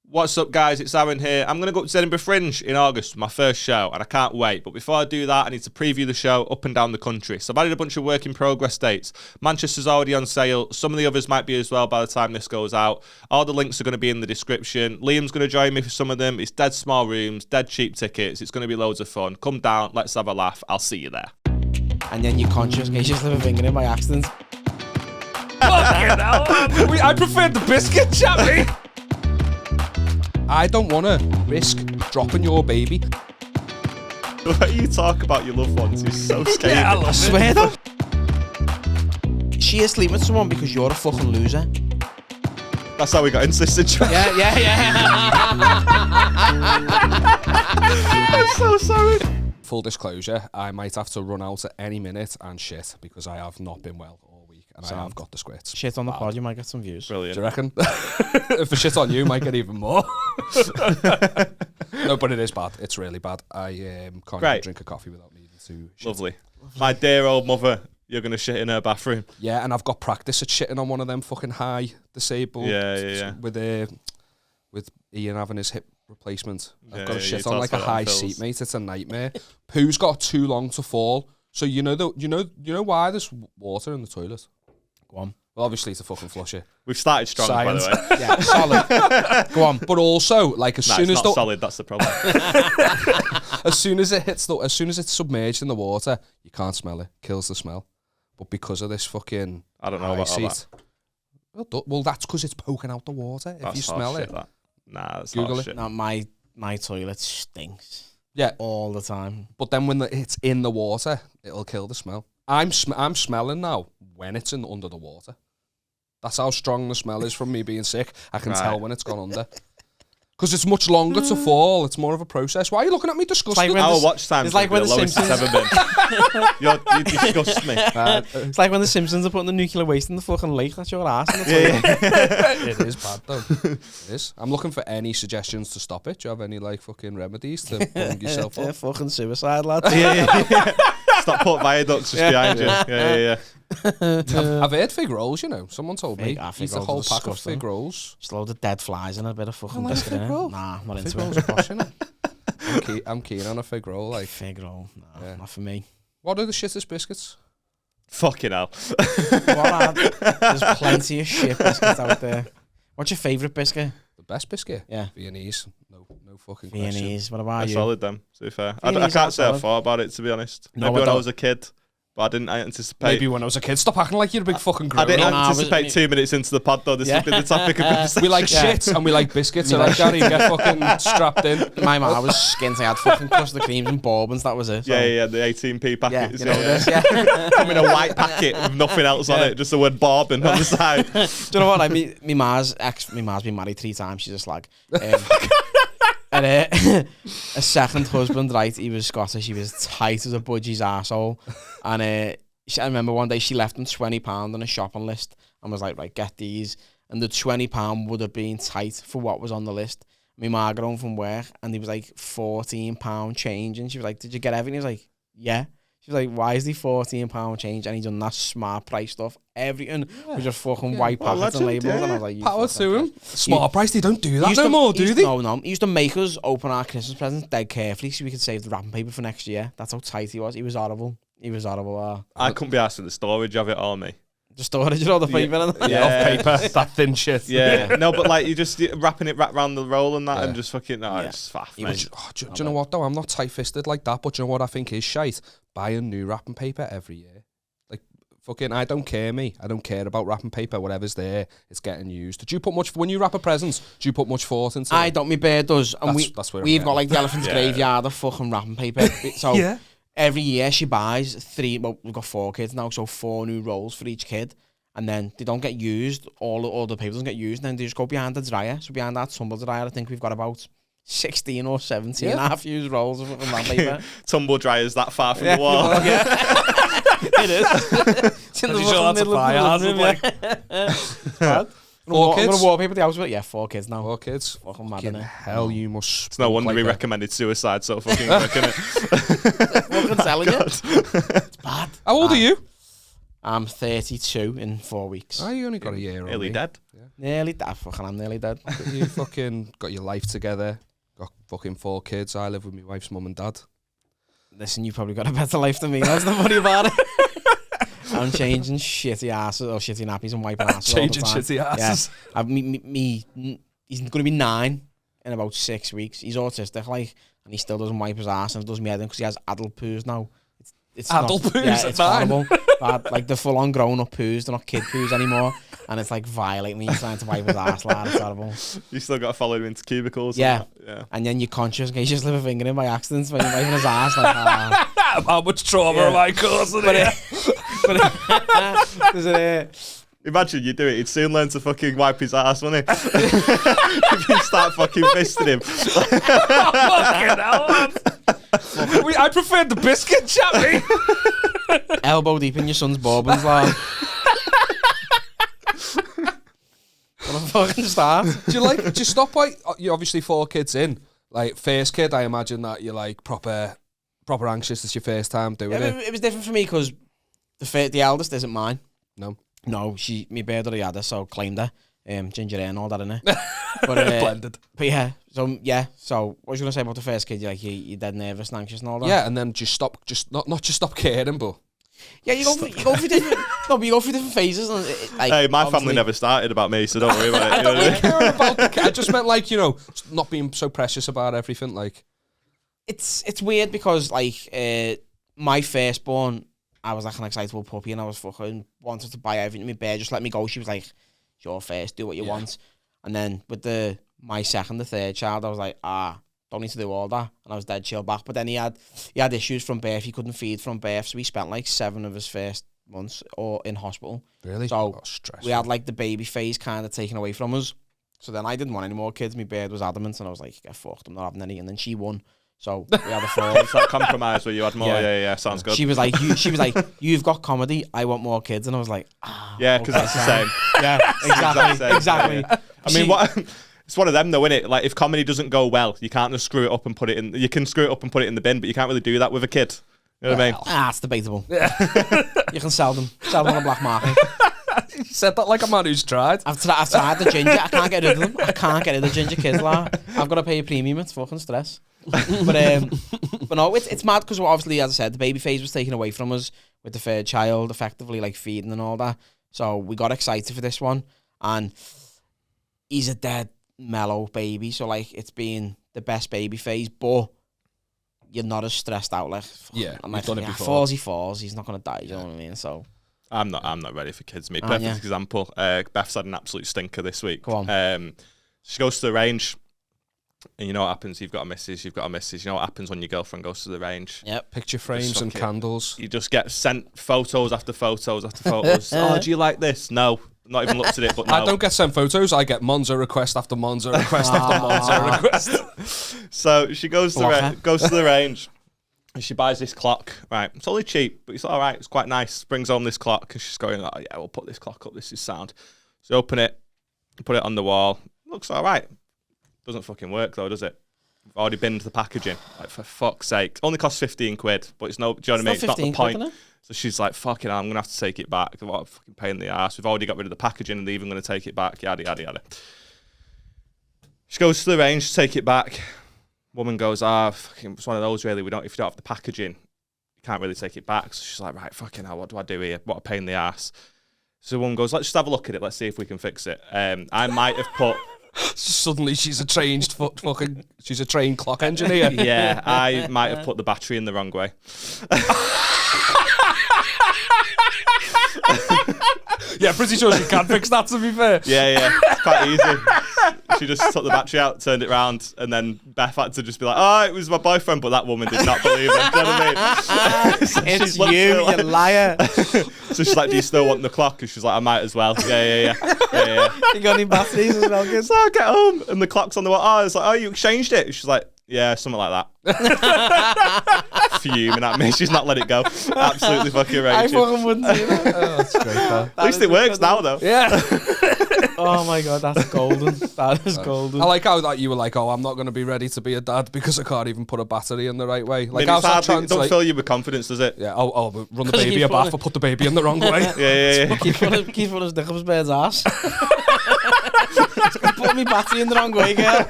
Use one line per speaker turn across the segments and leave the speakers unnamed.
What's up, guys? It's Aaron here. I'm going to go up to Edinburgh Fringe in August, my first show, and I can't wait. But before I do that, I need to preview the show up and down the country. So I've added a bunch of work in progress dates. Manchester's already on sale. Some of the others might be as well by the time this goes out. All the links are going to be in the description. Liam's going to join me for some of them. It's dead small rooms, dead cheap tickets. It's going to be loads of fun. Come down, let's have a laugh. I'll see you there.
And then you're conscious in case you slip a finger in by accident.
Fucking hell, I preferred the biscuit, chappy. I don't want to risk dropping your baby.
The way you talk about your loved ones is so scary.
Yeah, I love
I swear though. She is sleeping with someone because you're a fucking loser.
That's how we got into this situation.
Yeah.
I'm so sorry.
Full disclosure, I might have to run out at any minute and shit because I have not been well all week and I have got the squirts.
Shit on the pod, you might get some views.
Brilliant.
Do you reckon? If a shit on you, might get even more. No, but it is bad. It's really bad. I can't even drink a coffee without needing to shit.
Lovely. My dear old mother, you're going to shit in her bathroom.
Yeah, and I've got practice at shitting on one of them fucking high disabled.
Yeah.
With Ian having his hip replacement. I've got to shit
you
on like a high seat, mate. It's a nightmare. Poo's got too long to fall. So you know why there's water in the toilet?
Go on.
Well, obviously to fucking flush it.
We've started strong,
Science.
by the way.
Yeah, solid. Go on.
But also, like as soon
It's
as
not solid, that's the problem.
as soon as it's submerged in the water, you can't smell it. Kills the smell. But because of this fucking
I don't know about all that.
Well, that's because it's poking out the water. If you smell it.
That. Nah, that's
Google
not
it.
shit.
No, my toilet stinks.
Yeah.
All the time.
But then when it's in the water, it'll kill the smell. I'm smelling now when it's under the water. That's how strong the smell is from me being sick. I can tell when it's gone under. Because it's much longer to fall. It's more of a process. Why are you looking at me disgusted?
Like
Our watch time's
like when
the
the
lowest it's ever been. You disgust me.
It's like when the Simpsons are putting the nuclear waste in the fucking lake. That's your ass in the toilet.
It is bad though. It is. I'm looking for any suggestions to stop it. Do you have any like fucking remedies to bring yourself up?
Fucking suicide, lad.
Yeah. Stop putting viaducts just behind you. Yeah.
I've heard fig rolls, you know. Someone told me.
Fig
Eat a
rolls
whole
are
pack of
disgusting.
fig rolls.
Just a load of dead flies and a bit of fucking
like a
biscuit
fig
in
roll.
it. Nah, not
Fig
into
rolls
it.
are posh, innit? I'm keen on a fig roll. Like,
Fig roll. No,
Yeah.
not for me.
what are the shittest biscuits?
Fucking hell.
There's plenty of shit biscuits out there. What's your favourite biscuit?
The best biscuit?
Yeah.
Viennese. No fucking question.
Viennese. What about
They're
you?
solid, them, to be fair. I
Viennese
can't
are
say I
solid.
thought about it, to be honest.
No,
Maybe
I
when I
don't.
was a kid, but I didn't anticipate.
Maybe when I was a kid. Stop acting like you're a big fucking
I
grown
didn't
up.
No, I was-
anticipate 2 minutes into the pod, though. This
Yeah.
has been the topic of conversation.
We like shit and we like biscuits. Alright, Gary, get fucking strapped in.
My mum was skint. I had fucking custard creams and bourbons. That was it. So.
Yeah, the 18p
Yeah,
packets.
you know this. Yeah.
Come in a white packet with nothing else on it, just the word bourbon on the side.
Do you know what? Like, me ma's been married 3 times. She's a slag. And a second husband, right? He was Scottish. He was tight as a budgie's arsehole. And I remember one day she left him £20 on a shopping list and was like, right, get these. And the £20 would have been tight for what was on the list. My ma got home from work and he was like £14 change. And she was like, did you get everything? He was like, yeah. She was like, why is the £14 change? And he's done that smart price stuff. Everything was just fucking white
Well,
packets and
legend,
labels.
yeah.
And I was like, you
Power
fucking
to him. Smart price, they don't do that
used
no
to-
more,
he used-
do they?
No. He used to make us open our Christmas presents dead carefully so we could save the wrapping paper for next year. That's how tight he was. He was horrible.
I couldn't be asked for the storage of it all, me.
The storage and all the paper and
Yeah, off paper, that thin shit.
Yeah, no, but like you just wrapping it around the roll and that,
Yeah.
and just fucking
Yeah.
it's faff,
He
mate.
was-
Do you know what though? I'm not tight-fisted like that, but do you know what I think is shite? Buying new wrapping paper every year. Like, fucking, I don't care about wrapping paper. Whatever's there, it's getting used. Do you put much, when you wrap a present, do you put much thought into
I
it?
don't, my bear does. And
That's where I'm
we've
getting.
got like the elephant's
Yeah.
graveyard of fucking wrapping paper. So
Yeah.
every year she buys 3, well, we've got 4 kids now, so 4 new rolls for each kid. And then they don't get used, all the paper doesn't get used, and then they just go behind the dryer. So behind that tumble dryer, I think we've got about 16 or 17 and a half used rolls of fucking wrapping paper.
Tumble dryer's that far from the wall.
It is. It's in the
Pretty sure
fucking
that's a
middle of
fire
the
hazard,
living room, yeah.
Four
I'm
kids?
gonna wallpaper the house with it. Yeah, 4 kids now.
4 kids.
Fucking mad,
Fucking
innit?
hell, you must.
It's no wonder
like
we
a-
recommended suicide so fucking quick, innit?
Fucking telling you. It's bad.
How old are you?
I'm 32 in 4 weeks.
Oh, you only got a year.
Nearly dead.
Nearly dead. I'm nearly dead.
You fucking got your life together. Got fucking 4 kids. I live with my wife's mum and dad.
Listen, you probably got a better life than me. Let's not worry about it. I'm changing shitty asses or shitty nappies and wiping asses
Changing
all the time.
shitty asses.
Yeah. He's going to be 9 in about 6 weeks. He's autistic, like, and he still doesn't wipe his ass and does me head in because he has adult poos now. It's
Adult
not,
poos
yeah,
at
it's
9?
horrible. Like the full-on grown-up poos, they're not kid poos anymore, and it's like violating me trying to wipe his ass, lad. It's horrible.
You still got to follow him into cubicles.
Yeah.
Yeah.
And then you're conscious in case you slip a finger in by accident when you're wiping his ass. Like,
How much trauma am I causing here?
There's a...
Imagine you do it, he'd soon learn to fucking wipe his ass, wouldn't he? If you start fucking fisting him.
Fucking hell, man. I preferred the biscuit, chappy.
Elbow deep in your son's bourbons, lad. What a fucking start.
Do you stop by, you're obviously 4 kids in. Like, first kid, I imagine that you're like proper anxious. It's your first time doing it.
It was different for me because the eldest isn't mine.
No,
my bird already had her, so claimed her. Ginger ale and all that, innit? But,
blended.
But so what was you going to say about the first kid? You're dead nervous and anxious and all that?
Yeah, and then not just stop caring, but...
Yeah, you go through different phases. And
Hey, my family never started about me, so don't worry about it.
I don't really care about the kid. I just meant, like, you know, not being so precious about everything, like...
It's weird because, like, my firstborn, I was like an excitable puppy and I was fucking wanted to buy everything. My bear just let me go. She was like, it's your first, do what you want. And then with my second, the third child, I was like, don't need to do all that. And I was dead chill back. But then he had issues from birth. He couldn't feed from birth. So he spent like 7 of his first months in hospital.
Really?
So we had like the baby phase kind of taken away from us. So then I didn't want any more kids. My bird was adamant and I was like, get fucked, I'm not having any. And then she won. So we had a fall.
It's that compromise where you had more. Yeah, sounds good.
She was like, you've got comedy. I want more kids, and I was like,
yeah, because that's the same.
Yeah, exactly.
Yeah. I mean, it's one of them though, isn't it? Like if comedy doesn't go well, you can't just screw it up and put it in. You can screw it up and put it in the bin, but you can't really do that with a kid. You know what I mean?
It's debatable. Yeah. You can sell them on the black market.
You said that like a man who's tried.
I've tried the ginger. I can't get rid of them. I can't get rid of the ginger kids, lad. I've got to pay a premium. It's fucking stress. But no, it's mad because obviously, as I said, the baby phase was taken away from us with the third child, effectively like feeding and all that. So we got excited for this one, and he's a dead mellow baby. So like, it's been the best baby phase, but you're not as stressed out. Like, I'm like,
done it before.
Falls. He's not gonna die. You know what I mean? So.
I'm not ready for kids. Me, perfect example. Beth's had an absolute stinker this week.
Go on.
She goes to the range. And you know what happens? You've got a missus. You know what happens when your girlfriend goes to the range?
Yep.
Picture frames and candles.
You just get sent photos after photos after photos. Oh, do you like this? No. Not even looked at it, but no.
I don't get sent photos. I get Monza request after Monza request after Monza request.
So she goes to the range. And she buys this clock, right? It's only cheap, but it's all right. It's quite nice. Brings home this clock, and she's going, oh, yeah, we'll put this clock up. This is sound. So open it, put it on the wall. Looks all right. Doesn't fucking work, though, does it? We've already binned the packaging. Like, for fuck's sake. Only costs 15 quid, but it's no, do you know what I mean? It's not the point. So she's like, fucking hell, I'm going to have to take it back. What a fucking pain in the ass. We've already got rid of the packaging, and they're even going to take it back. Yada, yada, yada. She goes to the range to take it back. Woman goes, fucking, it's one of those really. If you don't have the packaging, you can't really take it back. So she's like, right, fucking hell, what do I do here? What a pain in the ass. So the woman goes, let's just have a look at it. Let's see if we can fix it. I might have put.
Suddenly she's a trained she's a trained clock engineer.
Yeah, I might have put the battery in the wrong way.
Yeah, pretty sure she can fix that, to be fair.
Yeah, it's quite easy. She just took the battery out, turned it round, and then Beth had to just be like, oh, it was my boyfriend, but that woman did not believe it. Do you know what I mean? So
it's you liar.
So she's like, do you still want the clock? And she's like, I might as well. Yeah.
You got any batteries as well? Good.
So I get home, and the clock's on the wall. Oh, it's like, oh, you exchanged it? She's like, yeah, something like that. Fuming at me. She's not let it go. Absolutely fucking raging.
I fucking wouldn't do that.
Oh, that's great, pal.
At least it works now, though.
Yeah.
Oh my god, that's golden. That is golden.
I like how that you were like, oh, I'm not going to be ready to be a dad because I can't even put a battery in the right way. Like,
Maybe
how's that
it don't fill you with confidence, does it?
Yeah, but run the baby a bath or put the baby in the wrong way.
Yeah.
Keep putting his dick up his bed's ass. Put me battery in the wrong way, girl.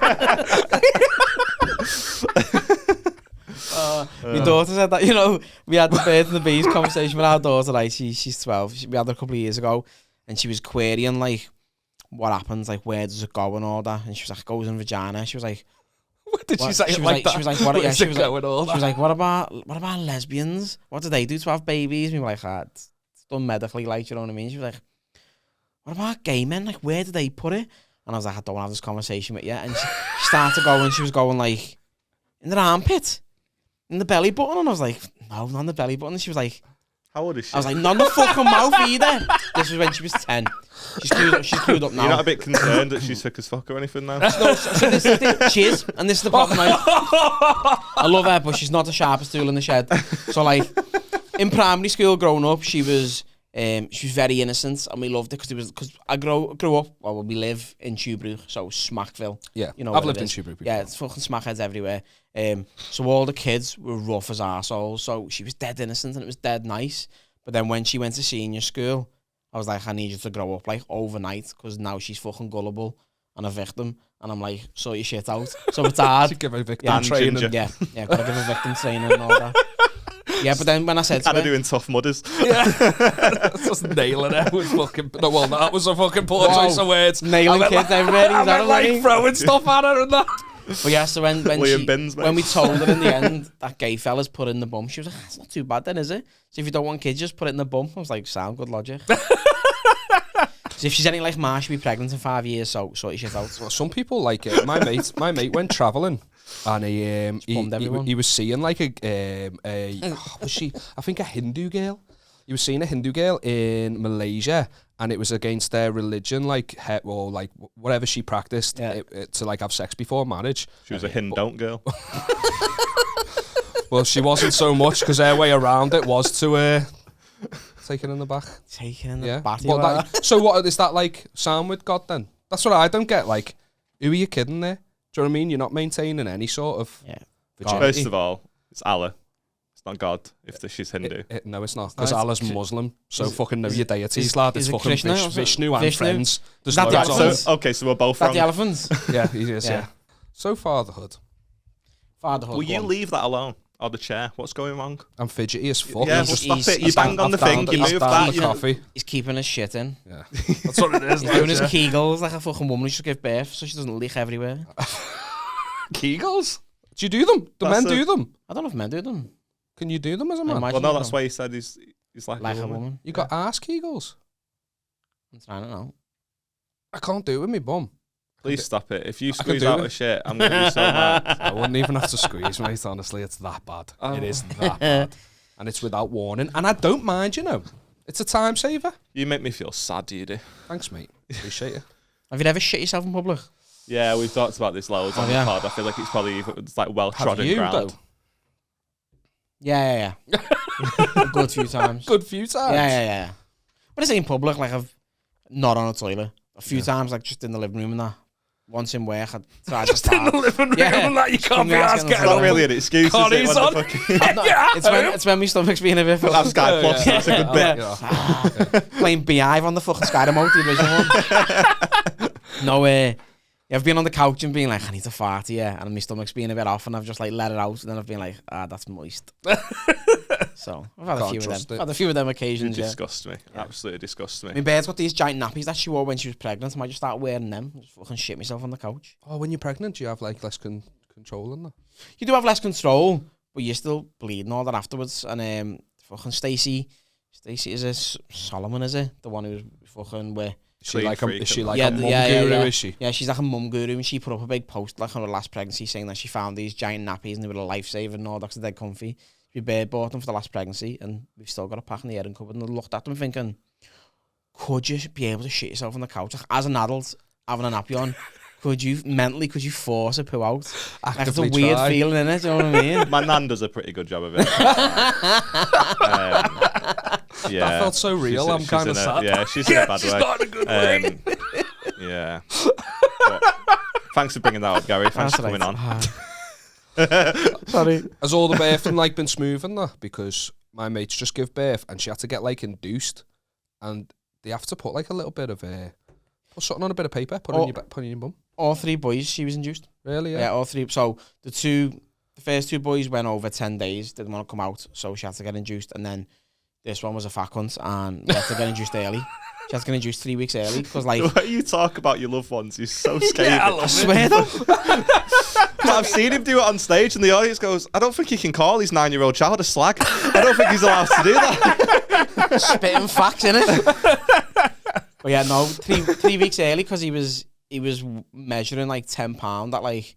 My daughter said that, we had the birds and the bees conversation with our daughter, like, she's 12. We had her a couple of years ago, and she was querying, like, what happens, like, where does it go and all that, and she was like, it goes in vagina. She was like,
what did she say it like that?
She was like, what, yeah, she was
like,
what about lesbians? What do they do to have babies? We were like, it's done medically, like, you know what I mean? She was like, what about gay men? Like, where do they put it? And I was like, I don't want to have this conversation with you. And she started going, she was going, like, in the armpit, in the belly button. And I was like, no, not in the belly button. And she was like,
how old is she?
I was like, not in the fucking mouth either. This was when she was 10. She's screwed up now.
You're not a bit concerned that she's sick as fuck or anything now?
No, so this is the, she is, and this is the problem. I love her, but she's not the sharpest tool in the shed. So, like, in primary school growing up, she was very innocent, and we loved it because I grew up. Well, we live in Tuebrook, so Smackville.
Yeah,
you know,
I've lived in Tuebrook before.
Yeah, it's fucking smackheads everywhere. So all the kids were rough as arseholes. So she was dead innocent, and it was dead nice. But then when she went to senior school, I was like, I need you to grow up like overnight, because now she's fucking gullible and a victim. And I'm like, sort your shit out. So it's hard.
Give her victim training.
Yeah, gotta give her victim training and all that. Yeah, but then when I said
kind of doing tough mudders.
Yeah, just nailing it with fucking. No, well, that was a fucking poor choice of words.
Nailing kids everywhere.
I like throwing stuff at her and that.
But yeah, so when we told her in the end that gay fella's put in the bum, she was like, "That's not too bad, then, is it? So if you don't want kids, just put it in the bum." I was like, "Sound good logic." So if she's anything like Ma, she'll be pregnant in 5 years. So sort your shit out.
Well, some people like it. My mate went travelling. And he was seeing like was she? I think a Hindu girl. He was seeing a Hindu girl in Malaysia, and it was against their religion, like or like whatever she practiced to like have sex before marriage.
She was a Hindu girl.
Well, she wasn't so much, because her way around it was to take it in the back.
Take it in the back.
Well, so what is that like? Sound with God then? That's what I don't get. Like, who are you kidding there? Do you know what I mean? You're not maintaining any sort of virginity.
First of all, it's Allah. It's not God if she's Hindu.
No, it's not. Because Allah's Muslim. So fucking know your deities, lad. It's fucking Vishnu and friends.
There's that the elephants?
Okay, so we're both wrong.
The elephants?
Yeah, he is, yeah. So fatherhood.
Will you leave that alone? Or the chair? What's going wrong?
I'm fidgety as fuck.
Yeah, stop it. You bang on the thing, you move that.
Coffee.
He's keeping his shit in.
Yeah. That's what it is.
He's doing his Kegels like a fucking woman who should give birth, so she doesn't leak everywhere.
Kegels? Do you do them? Do men do them?
I don't know if men do them.
Can you do them as a man?
Well, no, that's why he said he's like
a woman.
You got ass Kegels?
I'm trying to know.
I can't do it with my bum.
Please stop it. If you squeeze out a shit, I'm going to be so mad.
I wouldn't even have to squeeze, mate, honestly. It's that bad. It is that bad. And it's without warning. And I don't mind, you know. It's a time saver.
You make me feel sad, you do.
Thanks, mate. Appreciate it.
Have you ever shit yourself in public?
Yeah, we've talked about this loads on the pod. I feel like it's like well-trodden ground.
Though?
Yeah. A good few times.
Good few times?
Yeah. But it's in public, like I've not on a toilet. A few times, like just in the living room and that. Once in work, I tried to start.
Just in the living room and that, you can't be asking.
It's not really an excuse, is it?
It's when my stomach's being a bit full.
Have Sky Plus, that's a good bit.
Playing Beehive on the fucking Sky Remote, the original one. No way. I've been on the couch and been like, I need to fart here, and my stomach's being a bit off, and I've just like let it out, and then I've been like, that's moist. So I've had a few of them. I've had a few of them occasions.
You disgust me. Absolutely disgust me.
My bed's got these giant nappies that she wore when she was pregnant. I might just start wearing them. Just fucking shit myself on the couch.
Oh, when you're pregnant, do you have like less control in that?
You do have less control, but you're still bleeding all that afterwards. And fucking Stacey is it Solomon? Is it the one who's fucking where?
Is she like a mum guru? Is she?
Yeah, she's like a mum guru, and she put up a big post like on her last pregnancy saying that she found these giant nappies and they were a lifesaver and all that, 'cause they're dead comfy. We bought them for the last pregnancy, and we've still got a pack in the airing cupboard. And I looked at them thinking, could you be able to shit yourself on the couch like, as an adult having a nappy on? Could you force a poo out? Like, it's a weird feeling, isn't it? Do you know what I mean?
My nan does a pretty good job of it.
Yeah, that felt so real. I'm kind of sad.
Yeah, she's in a bad way.
Not in a good way.
Yeah. But thanks for bringing that up, Gary. Thanks for coming on.
Sorry.
Has all the birthing like been smooth and that? Because my mates just give birth and she had to get like induced, and they have to put like a little bit of put something on a bit of paper, put on your bum.
All 3 boys, she was induced.
Really?
Yeah, all 3. So the first 2 boys went over 10 days, didn't want to come out, so she had to get induced, and then this one was a fat cunt, and we had to get induced early. She had to get induced 3 weeks early, because like...
The way you talk about your loved ones is so scathing.
Yeah, I
swear though.
I've seen him do it on stage, and the audience goes, I don't think he can call his 9-year-old child a slag. I don't think he's allowed to do that.
Spitting facts, innit? But yeah, no, 3 weeks early, because he was measuring like 10 pound at like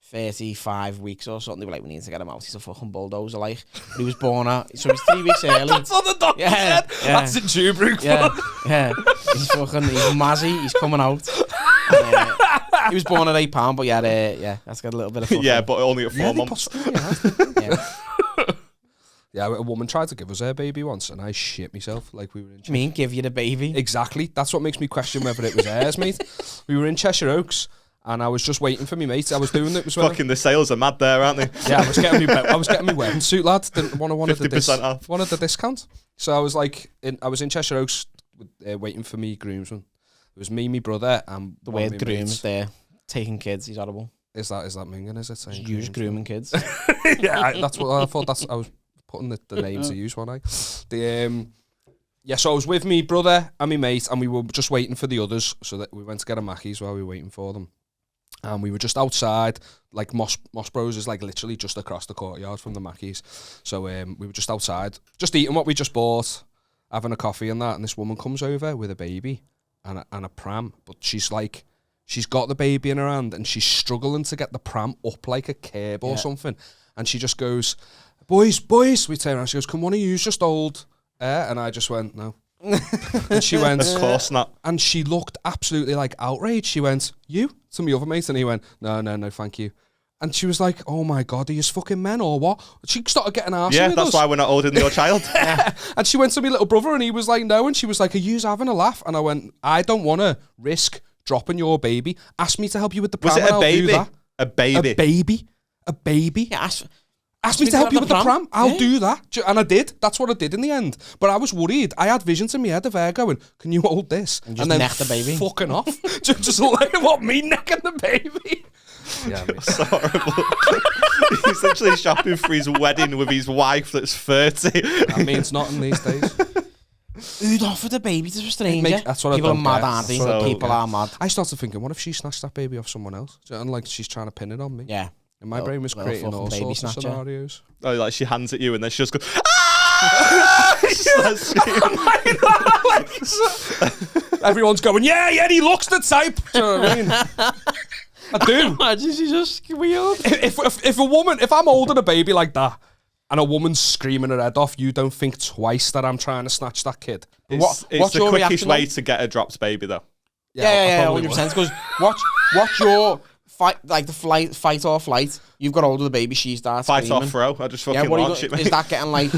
35 weeks or something. They were like, we need to get him out. He's a fucking bulldozer, like. But he was born at, so he was 3 weeks early.
That's what the doctor said. Yeah. That's in Dewbrook.
Yeah. He's mazzy. He's coming out. He was born at £8, but that's got a little bit of fucking...
Yeah, but only at 4 months.
Yeah, a woman tried to give us her baby once, and I shit myself. Like, we were in...
You mean give you the baby?
Exactly. That's what makes me question whether it was hers, mate. We were in Cheshire Oaks, and I was just waiting for me mate. I was doing it.
Fucking the sales are mad there, aren't they?
Yeah, I was getting my wedding suit, lad. Didn't want to one
50% off.
One of the discounts. So I was like, I was in Cheshire Oaks waiting for me groomsman. It was me, my brother, and
the word grooms there, taking kids. He's horrible.
Is that minging? Is it saying?
Use grooming kids.
Yeah, that's what I thought. I was putting the names to use, wasn't I? So I was with me brother and my mate, and we were just waiting for the others, so that we went to get a Mackey's while we were waiting for them. And we were just outside, like Moss Bros is like literally just across the courtyard from the Mackey's. So we were just outside, just eating what we just bought, having a coffee and that, and this woman comes over with a baby and a pram, but she's got the baby in her hand, and she's struggling to get the pram up like a curb or something. And she just goes, boys, we turn around, she goes, can one of you just hold? And I just went, no. And she went,
of course not.
And she looked absolutely like outraged. She went, you? To my other mate, and he went, no, thank you. And she was like, oh my God, are you fucking men or what? She started getting arsey with
that's
us.
why we're not holding your child.
And she went to my little brother, and he was like, no. And she was like, are you having a laugh? And I went, I don't want to risk dropping your baby. Ask me to help you with the pram.
Was it a baby?
Do that.
A baby?
A baby?
Yeah,
ask me to help you with the pram. I'll do that. And I did. That's what I did in the end. But I was worried. I had visions in my head of her going, can you hold this?
And then neck the baby.
Fucking off. just like, what, me necking the baby? Yeah, mate.
That's horrible. He's literally shopping for his wedding with his wife that's 30.
That means nothing these days.
Who'd offer the baby to a stranger?
That's what
People
I
are
don't
mad,
get.
aren't they?
So,
People are mad.
I started thinking, what if she snatched that baby off someone else? And like she's trying to pin it on me.
Yeah.
And my brain was creating all
baby
sorts of scenarios.
Oh, like she hands at you and then she just goes, ah!
Everyone's going, yeah, he looks the type. Do you know what I mean? I do.
Imagine she just squealed.
If I'm holding a baby like that and a woman's screaming her head off, you don't think twice that I'm trying to snatch that kid.
It's
what's
the
your
quickest
reaction
way to get a dropped baby, though.
Yeah, 100%. Because watch your fight, like the fight or flight. You've got hold of the baby, she starts
Fight
screaming.
or throw. I just fucking launch it, mate.
Is that getting like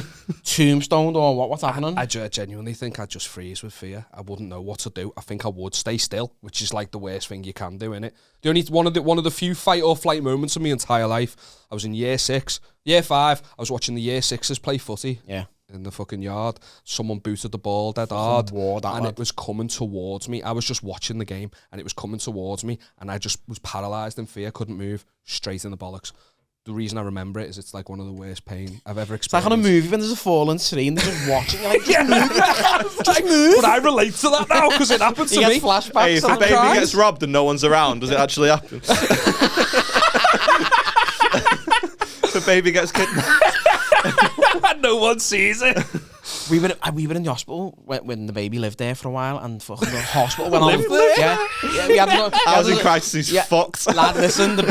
tombstoned or what? What's happening?
I genuinely think I'd just freeze with fear. I wouldn't know what to do. I think I would stay still, which is like the worst thing you can do, innit? The only one of the few fight or flight moments of my entire life. I was in year 5. I was watching the year 6s play footy.
Yeah.
In the fucking yard, someone booted the ball dead hard, and it was coming towards me. I was just watching the game, and it was coming towards me, and I just was paralysed in fear, couldn't move, straight in the bollocks. The reason I remember it is it's like one of the worst pain I've ever experienced.
It's like on a movie when there's a fallen tree and they're just watching. You're like, just move. Just move.
But I relate to that now because it happened to me.
Flashbacks.
Hey, if a baby gets robbed and no one's around, does it actually happen? If a baby gets kidnapped.
No one sees it.
We were in the hospital when the baby lived there for a while, and fucking the hospital went on. Yeah, we had
Housing crisis is fucked.
Lad, listen, the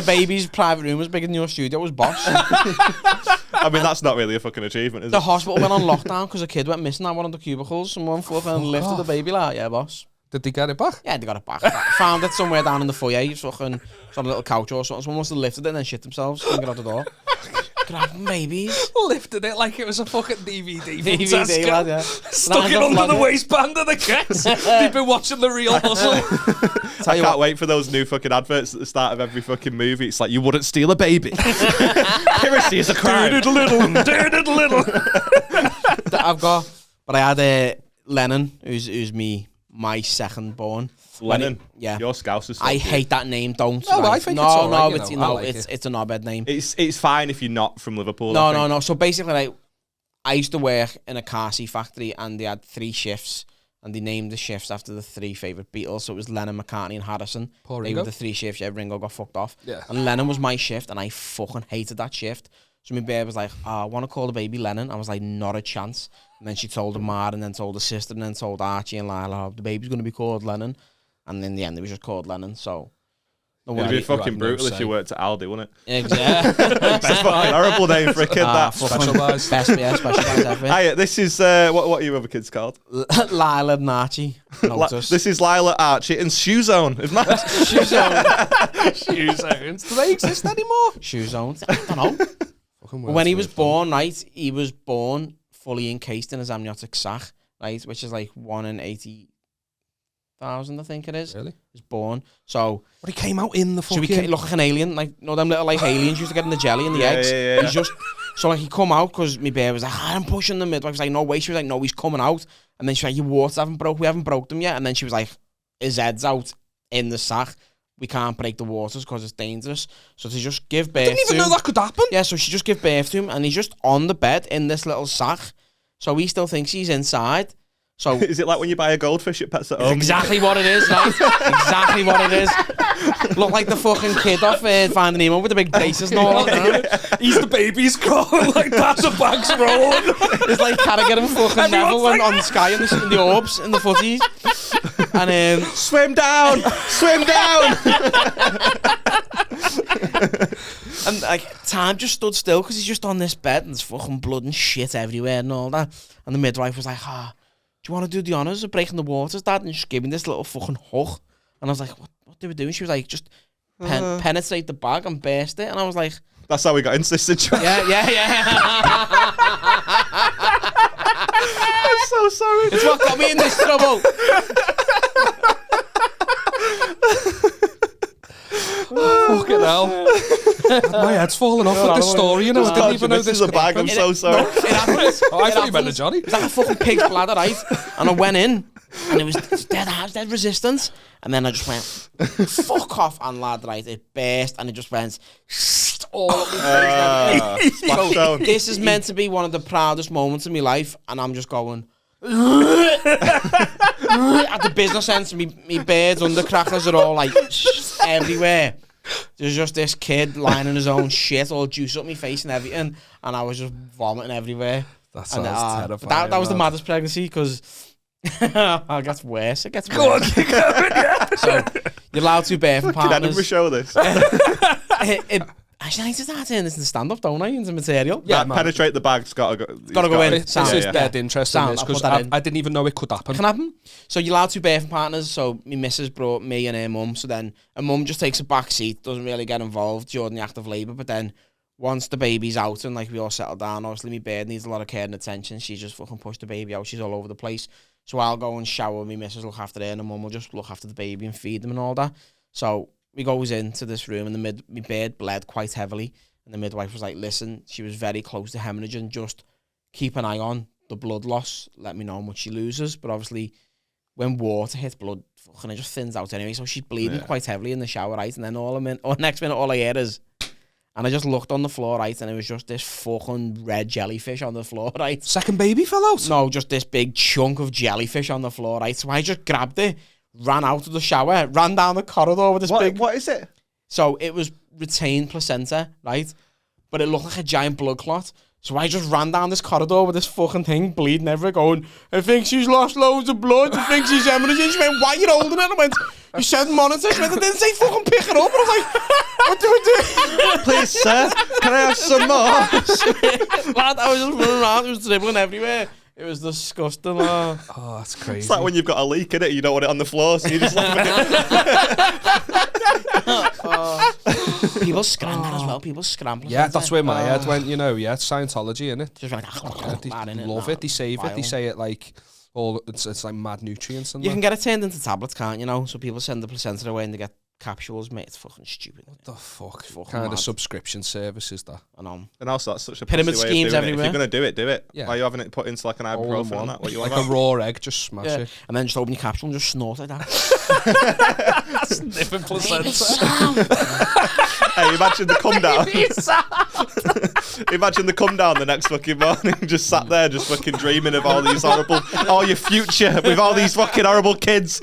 baby's private room was bigger than your studio. It was boss.
I mean, that's not really a fucking achievement, is it?
The hospital went on lockdown because a kid went missing at one of the cubicles. Someone fucking lifted the baby, like, yeah, boss.
Did they get it back?
Yeah, they got it back. Found it somewhere down in the foyer. Fucking on a little couch or something. Someone must have lifted it and then shit themselves. Couldn't get out the door. Grabbing babies.
Lifted it like it was a fucking DVD.
DVD, lad, yeah.
Stuck it under the waistband of the kids. They've been watching The Real Hustle.
I can't wait for those new fucking adverts at the start of every fucking movie. It's like, you wouldn't steal a baby. Piracy is a crime.
Dirty little.
But I had Lennon, who's my second born.
Lennon?
Yeah.
Your Scouse is
I hate that name, don't.
No, I think it's all right,
it's, it's a knobhead name.
It's fine if you're not from Liverpool.
No. So basically, like, I used to work in a car seat factory and they had 3 shifts and they named the shifts after the 3 favourite Beatles. So it was Lennon, McCartney and Harrison.
Poor
They
Ringo.
were the 3 shifts. Yeah, Ringo got fucked off.
Yeah.
And Lennon was my shift and I fucking hated that shift. So my babe was like, I want to call the baby Lennon. I was like, not a chance. And then she told her ma and then told her sister and then told Archie and Lila, the baby's going to be called Lennon. And in the end, it was just called Lennon. So
it'd be fucking brutal if you worked at Aldi, wouldn't it?
Exactly.
That's fucking horrible name for a kid. That
Specialised. Specialised everything.
Hiya, this is what are your other kids called?
Lila and Archie.
This is Lila, Archie, and Shoe Zone. Isn't that?
Shoe Zone.
Shoe zones. Do they exist anymore?
Shoe Zone. I don't know. But when he was born, right, he was born fully encased in his amniotic sac, right, which is like 1 in 80,000, I think it is.
Really?
He was born. So,
But he came out in the fucking...
so he looked like an alien, like, you know them little like aliens used to get in the jelly and the eggs.
Yeah.
He's just, so like he come out because my bear was like, I'm pushing the midwife. Was like, no way. She was like, no, he's coming out. And then she was like, your waters haven't broke. We haven't broke them yet. And then she was like, his head's out in the sack. We can't break the waters because it's dangerous. So to just give birth
I didn't even know that could happen.
Yeah, so she just give birth to him and he's just on the bed in this little sack. So he still thinks he's inside. So
is it like when you buy a goldfish at Pets at Home?
Exactly what it is, right? Exactly what it is. Look like the fucking kid off Finding Nemo with the big braces and all that.
He's the baby's crawling like that, the bag's rolling.
It's like Carragher and fucking Neville like, on the Sky in the orbs, in the footies. And
swim down! Swim down!
And like time just stood still because he's just on this bed and there's fucking blood and shit everywhere and all that. And the midwife was like, do you want to do the honours of breaking the waters, Dad? And just give me this little fucking hook. And I was like, what do we do? And she was like, just penetrate the bag and burst it. And I was like...
That's how we got into this situation.
Yeah.
I'm so sorry.
It's what got me in this trouble.
Fucking hell. My head's falling off with this story, you know. I didn't even know this
is a bag. I'm so sorry.
It happens.
I thought you meant a Johnny.
It's like a fucking pig's bladder, right? And I went in, and it was dead resistance. And then I just went, fuck off, and lad, right? It burst, and it just went all up my face. So this is meant to be one of the proudest moments of my life, and I'm just going... at the business end, me birds, undercrackers are all like everywhere. There's just this kid lying in his own shit, all juice up my face and everything, and I was just vomiting everywhere.
That sounds terrifying.
That was the maddest pregnancy because it gets worse. It gets worse. So you're allowed to birthing partners.
Edinburgh show this.
Actually, I need to start turning this into stand-up, don't I? Into material.
Yeah, penetrate the bag's gotta go.
Gotta go in.
This is dead interesting because I didn't even know it could happen.
It can happen. So you're allowed to birthing partners. So my missus brought me and her mum. So then her mum just takes a back seat, doesn't really get involved during the act of labour. But then once the baby's out and like we all settle down, obviously my bird needs a lot of care and attention. She just fucking pushed the baby out. She's all over the place. So I'll go and shower. My missus look after her, and her mum will just look after the baby and feed them and all that. So we goes into this room, and my bird bled quite heavily. And the midwife was like, listen, she was very close to hemorrhaging. Just keep an eye on the blood loss. Let me know how much she loses. But obviously, when water hits blood, fucking it just thins out anyway. So she's bleeding quite heavily in the shower, right? And then next minute, all I hear is... And I just looked on the floor, right? And it was just this fucking red jellyfish on the floor, right?
Second baby fell out?
No, just this big chunk of jellyfish on the floor, right? So I just grabbed it, ran out of the shower, ran down the corridor with this big...
What is it?
So it was retained placenta, right? But it looked like a giant blood clot. So I just ran down this corridor with this fucking thing bleeding everywhere going, I think she's lost loads of blood. I think she's hemorrhaging. She went, why are you holding it? And I went, you said monitor. She went, I didn't say fucking pick it up. And I was like, what do we do?
Please, sir, can I have some more?
Lad, I was just running around. It was dribbling everywhere. It was disgusting.
Oh, that's crazy.
It's like when you've got a leak in it, you don't want it on the floor, so you just leave it.
People scram that as well. People scram.
Yeah, that's where my head went, you know. Yeah, it's Scientology, innit?
Just like,
They love it. They save it. They say it like All it's like mad nutrients and
You can get it turned into tablets, can't you know? So people send the placenta away and they get capsules, mate. It's fucking stupid.
What the fuck?
Fucking
Kind
mad.
of subscription service is that?
I know.
And also, that's such a
Pyramid
pussy way of
schemes
doing it.
everywhere.
If you're going to do it, do it.
Yeah.
Why are you having it put into like an
All in
ibuprofen
one.
and that? What you
Like
want?
a raw egg, just smash
Yeah.
it.
And then just open your capsule and just snort like that.
Sniffing placenta.
Hey, imagine the come down. Imagine the come down the next fucking morning, just sat there, just fucking dreaming of all these horrible, all your future with all these fucking horrible kids.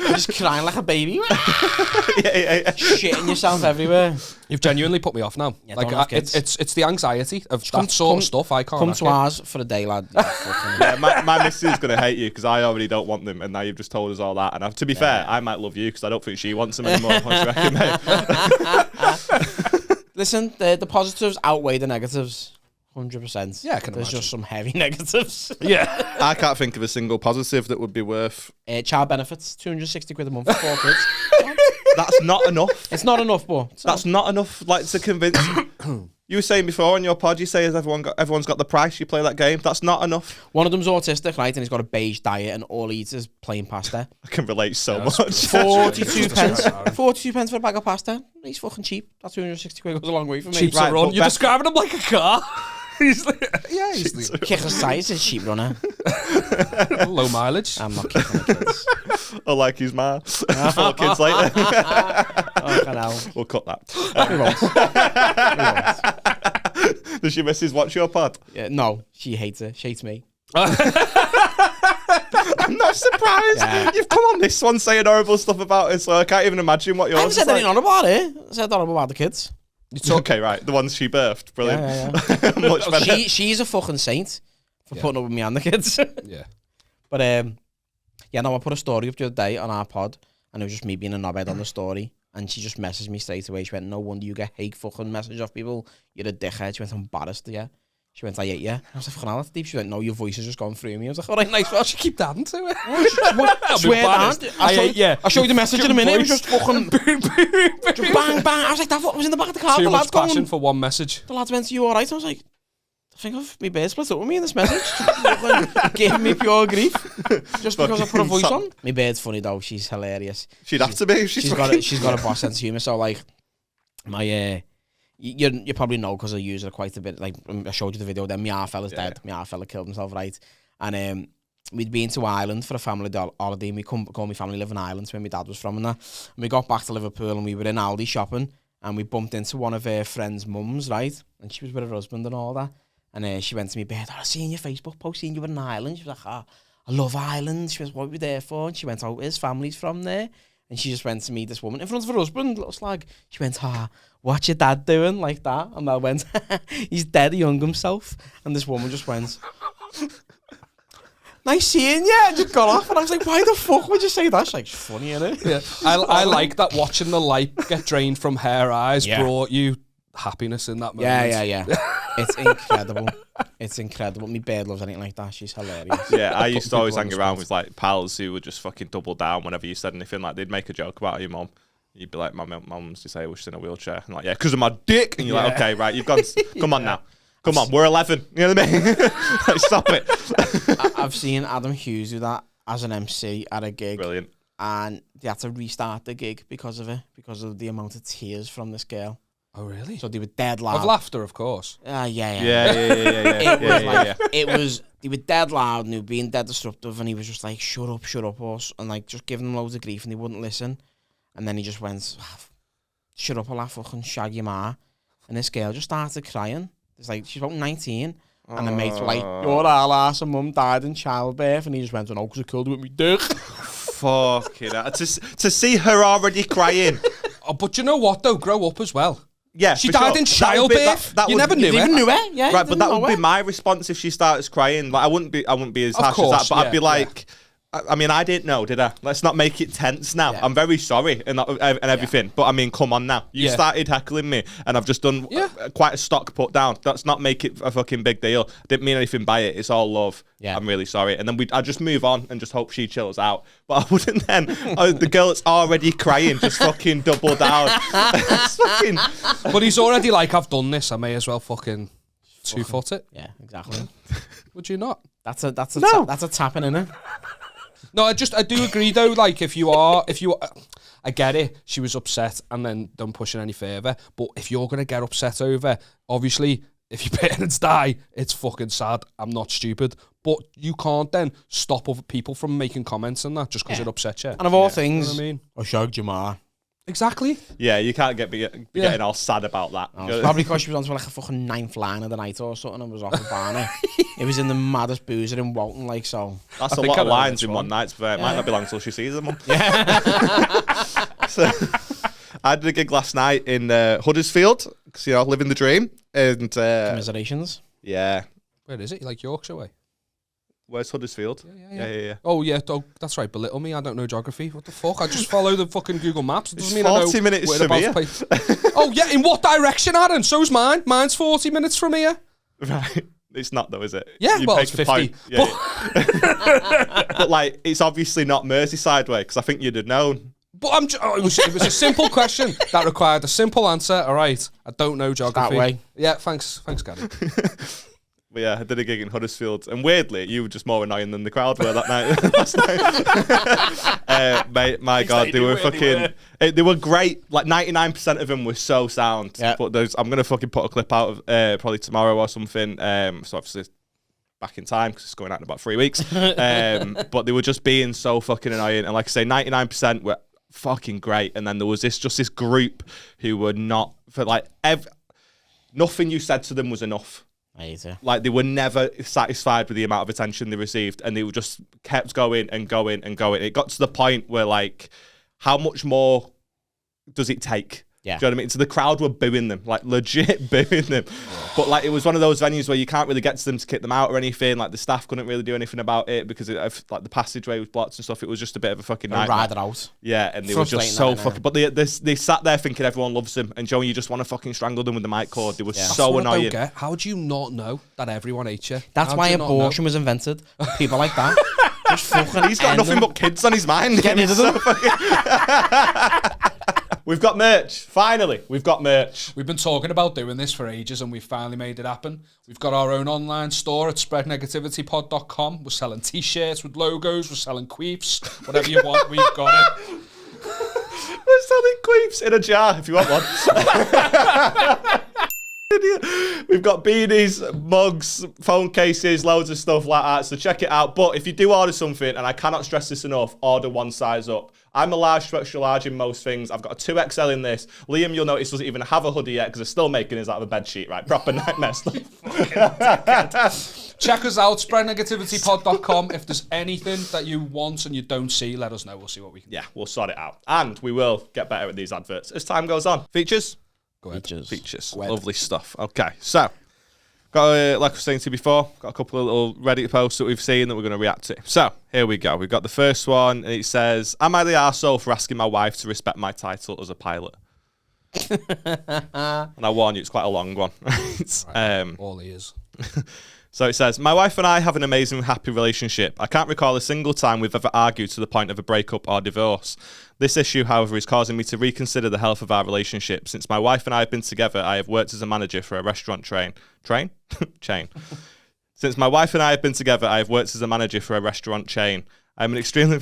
Just crying like a baby.
yeah.
Shitting yourself everywhere.
You've genuinely put me off now.
Yeah,
Like
don't have kids.
it's the anxiety of that sort of stuff. I can't.
Come
hack
to
it.
ours for a day, lad. Yeah, fucking-
Yeah, my missus is going to hate you because I already don't want them, and now you've just told us all that. And to be fair, I might love you because I don't think she wants them anymore. What do you reckon, mate?
Listen, the positives outweigh the negatives. 100%.
Yeah, I can
There's
imagine.
just some heavy negatives.
Yeah.
I can't think of a single positive that would be worth.
Child benefits, 260 quid a month for 4 kids.
That's not enough.
It's not enough, but
That's not enough. Like to convince. You were saying before on your pod, you say everyone's got the price. You play that game. That's not enough.
one of them's autistic, right? And he's got a beige diet, and all he eats is plain pasta.
I can relate so much.
42 pence. 42 pence for a bag of pasta. He's fucking cheap. That 260 quid goes a long way for me.
Cheap to
Right,
run.
but
You're
Beth-
describing him like a car. He's like, yeah, he's the
Kicker size is cheap runner.
low mileage.
I'm not kicking the kids.
Or like his ma. 4 kids later.
Oh, hell.
We'll cut that.
We won't.
Does your missus watch your pod?
Yeah, no, she hates it. She hates me.
I'm not surprised.
Yeah.
You've come on this one saying horrible stuff about it, so I can't even imagine what
I
yours
haven't
is
said anything
like.
on about it. I said on about the kids.
Okay, right. The ones she birthed. Brilliant.
Yeah.
Much better.
She's a fucking saint for putting up with me and the kids.
Yeah.
But yeah, no, I put a story up the other day on our pod, and it was just me being a knobhead on the story. And she just messaged me straight away. She went, "No wonder you get hate fucking message off people. You're a dickhead." She went, "I'm embarrassed, yeah." She went, "I hate you." I was like, "Fucking hell, that's deep." She went, "No, your voice has just gone through me." I was like, "All right, nice." Well, she keep
Keep adding to it.
swear down. I'll show you the message in a minute. It was
Voice.
just fucking just bang, bang. I was like, that was in the back of the car.
Too
The
much
lad's
passion
going.
for one message.
The lads went, "You all right?" I was like, I think I've my bear split up with me in this message. Giving me pure grief just because I put a voice on. My bird's funny though. She's hilarious.
She'd have to be. If
She's got a boss sense of humor. So like my you probably know because I use her quite a bit. Like I showed you the video. Then my fella's dead. My fella killed himself, right? And we'd been to Ireland for a family holiday. And we called my family live in Ireland, where my dad was from, and that. And we got back to Liverpool, and we were in Aldi shopping, and we bumped into one of her friend's mums, right? And she was with her husband and all that. And she went to me, "Beth, I seen your Facebook post, seen you were in Ireland." She was like, "Oh, I love Ireland." She was, "What were we there for?" And she went, "Oh, his family's from there." And she just went to meet this woman in front of her husband, little slag. She went, "What's your dad doing?" Like that. And I went, "He's dead, he hung himself." And this woman just went, "Nice seeing you," and just got off. And I was like, "Why the fuck would you say that?" She's like, "It's funny, innit?"
Yeah. I like that watching the light get drained from her eyes brought you happiness in that moment.
Yeah. It's incredible. It's incredible. My bird loves anything like that. She's hilarious.
Yeah, I used to always
people on
hang
the
around
spot.
with like pals who would just fucking double down whenever you said anything. Like they'd make a joke about your mum. You'd be like, "My mum's disabled, she's in a wheelchair." And like, "Yeah, because of my dick." And you're like, "Okay, right, you've gone. Come on now. Come on, we're 11." You know what I mean? Like, stop it.
I've seen Adam Hughes do that as an MC at a gig.
Brilliant.
And they had to restart the gig because of it, because of the amount of tears from this girl.
Oh, really?
So they were dead loud.
Of laughter, of course.
Yeah.
Yeah.
They were dead loud and they were being dead disruptive, and he was just like, shut up, us, and like just giving them loads of grief, and they wouldn't listen. And then he just went, "Shut up, I'll fucking shag your ma." And this girl just started crying. It's like, she's about 19. And the mates were like, "Your ass and mum died in childbirth." And he just went, "No, because I killed her with me dick."
Fucking hell. To see her already crying.
Oh, but you know what, though? Grow up as well.
Yeah,
She
for
died
sure.
in
That would be-
childbirth.
that
You
would-
never knew
You
it.
even knew it, yeah.
Right, but that would be my response if she starts crying. Like I wouldn't be as
Of
harsh
course,
as that, but I'd be
yeah,
like, I mean, I didn't know, did I? Let's not make it tense now.
Yeah.
I'm very sorry and everything, but I mean, come on now. You
Yeah.
started heckling me, and I've just done quite a stock put down. Let's not make it a fucking big deal. Didn't mean anything by it. It's all love.
Yeah.
I'm really sorry. And then I just move on and just hope she chills out. But I wouldn't then. The girl that's already crying just fucking double down. It's fucking.
But he's already like, "I've done this, I may as well fucking two-foot it."
Yeah, exactly.
Would you not?
That's a
No.
that's a tapping, innit?
No, I do agree though. Like if you, I get it. She was upset, and then don't push it any further. But if you're gonna get upset over, obviously, if your parents die, it's fucking sad. I'm not stupid, but you can't then stop other people from making comments and that just because it upsets you.
And of all things,
You know what I mean?
I shagged your ma.
Exactly.
Yeah, you can't be getting all sad about that.
It's probably because she was on to like a fucking 9th line of the night or something and was off the Barney. It was in the maddest boozer in Walton, like, so.
That's a lot of lines in one night, but it might not be long until she sees them. So, I did a gig last night in Huddersfield, because, you know, living the dream. And
Commiserations.
Yeah.
Where is it? Like Yorkshire way?
Where's Huddersfield? Yeah.
Oh, yeah, that's right. Belittle me. I don't know geography. What the fuck? I just follow the fucking Google Maps. It doesn't mean
40
I know
minutes from here.
Oh, yeah. In what direction, Aaron? So's mine. Mine's 40 minutes from here.
Right. It's not, though, is it?
Yeah,
You
well,
make
it's
a
50.
point. Yeah. But, like, it's obviously not Merseyside way, because I think you'd have known.
But it was a simple question that required a simple answer. All right. I don't know geography.
That way.
Yeah, thanks, Gary.
But yeah, I did a gig in Huddersfield, and weirdly, you were just more annoying than the crowd were that night. Last night. My God, they were fucking. They were great. Like 99% of them were so sound.
Yeah.
But I'm gonna fucking put a clip out of probably tomorrow or something. So obviously back in time because it's going out in about 3 weeks. But they were just being so fucking annoying, and like I say, 99% were fucking great, and then there was this group who were not for like nothing you said to them was enough. Like they were never satisfied with the amount of attention they received, and they were just kept going and going and going. It got to the point where like, how much more does it take?
Yeah.
Do you know what I mean? So the crowd were booing them, like legit booing them. But like it was one of those venues where you can't really get to them to kick them out or anything. Like the staff couldn't really do anything about it because like the passageway was blocked and stuff. It was just a bit of a fucking nightmare.
Ride it out.
Yeah, and they were just so fucking. But they sat there thinking everyone loves them, and Joe, you just want to fucking strangle them with the mic cord. They were so annoying.
I don't get. How do you not know that everyone hates you?
That's why abortion was invented. People like that. Just fucking.
He's got nothing but kids on his mind.
Get rid of them.
We've got merch. Finally, we've got merch.
We've been talking about doing this for ages, and we've finally made it happen. We've got our own online store at spreadnegativitypod.com. We're selling t-shirts with logos. We're selling queefs. Whatever you want, we've got it.
We're selling queefs in a jar if you want one. We've got beanies, mugs, phone cases, loads of stuff like that. So check it out. But if you do order something, and I cannot stress this enough, order one size up. I'm a large to extra large in most things. I've got a 2XL in this. Liam, you'll notice, doesn't even have a hoodie yet because they're still making his out of a bed sheet, right? Proper nightmare stuff.
Check us out, spreadnegativitypod.com. If there's anything that you want and you don't see, let us know. We'll see what we can do.
Yeah, we'll sort it out. And we will get better at these adverts as time goes on. Features?
Go ahead.
Features.
Go ahead.
Lovely stuff. Okay, so got, like I was saying to you before, got a couple of little Reddit posts that we've seen that we're going to react to. So here we go. We've got the first one, and it says, "Am I the arsehole for asking my wife to respect my title as a pilot?" And I warn you, it's quite a long one.
All ears.
So it says, "My wife and I have an amazing, happy relationship. I can't recall a single time we've ever argued to the point of a breakup or divorce. This issue, however, is causing me to reconsider the health of our relationship. Since my wife and I have been together, I have worked as a manager for a restaurant chain. Since my wife and I have been together, I have worked as a manager for a restaurant chain. I'm an extremely..."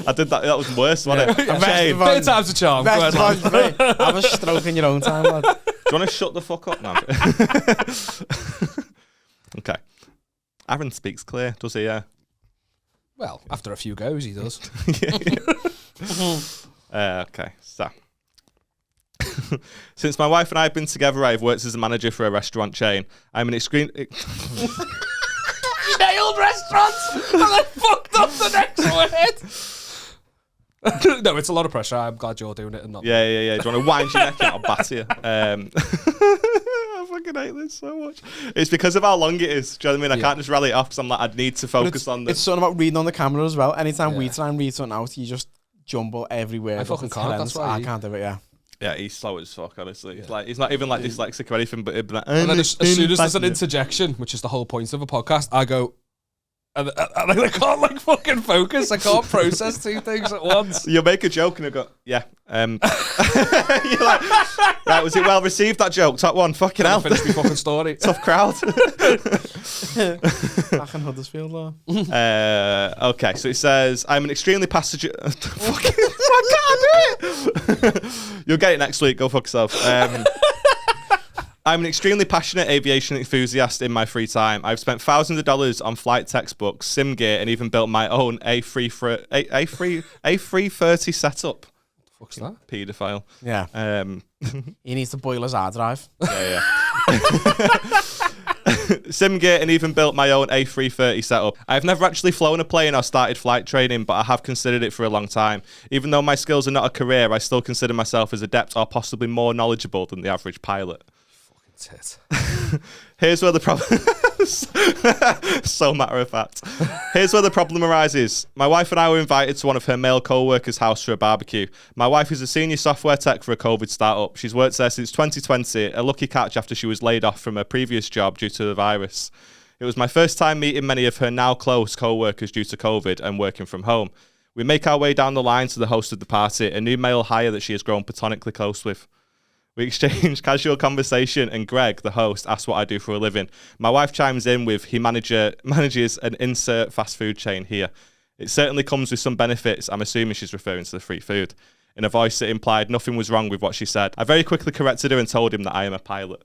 I did that. That was worse, wasn't it? Chain.
Third time's a charm. Go ahead, man.
Have a stroke in your own time, lad.
Do you want to shut the fuck up now? Okay. Aaron speaks clear, does he? Yeah.
Well, after a few goes, he does.
Okay, so. Since my wife and I have been together, I have worked as a manager for a restaurant chain. I'm an extreme...
Nailed restaurants! And I fucked up the next word! No, it's a lot of pressure. I'm glad you're doing it and not me.
Yeah. Do you want to wind your neck out? I'll batter you. I fucking hate this so much. It's because of how long it is. Do you know what I mean? I can't just rally it off because I'm like, I'd need to focus on this.
It's something about reading on the camera as well. Anytime we try and read something out, you just jumble everywhere.
I fucking can't. That's why
I can't do it, yeah.
Yeah, he's slow as fuck, honestly. Yeah. Like, he's not even like dyslexic or anything, but it'd be like...
And then as soon as there's an interjection, which is the whole point of a podcast, I go... And I can't like fucking focus. I can't process two things at once.
You'll make a joke and I go, yeah. You're like, right, was it well received, that joke? Top one, fucking hell.
Finish my fucking story.
Tough crowd.
Back in Huddersfield, though.
Okay, so it says, I'm an extremely passenger... Fucking, I can't do it. You'll get it next week. Go fuck yourself. I'm an extremely passionate aviation enthusiast in my free time. I've spent thousands of dollars on flight textbooks, sim gear, and even built my own A330 setup.
What's that?
Paedophile.
Yeah. He needs to boil his hard drive.
Yeah. Sim gear and even built my own A330 setup. I've never actually flown a plane or started flight training, but I have considered it for a long time. Even though my skills are not a career, I still consider myself as adept or possibly more knowledgeable than the average pilot.
Tit.
Here's where the problem... so matter of fact. Here's where the problem arises. My wife and I were invited to one of her male co-workers' house for a barbecue. My wife is a senior software tech for a COVID startup. She's worked there since 2020, a lucky catch after she was laid off from her previous job due to the virus. It was my first time meeting many of her now close co-workers due to COVID and working from home. We make our way down the line to the host of the party, a new male hire that she has grown platonically close with. We exchange casual conversation and Greg, the host, asks what I do for a living. My wife chimes in with he manages an insert fast food chain here. It certainly comes with some benefits. I'm assuming she's referring to the free food. In a voice that implied nothing was wrong with what she said. I very quickly corrected her and told him that I am a pilot.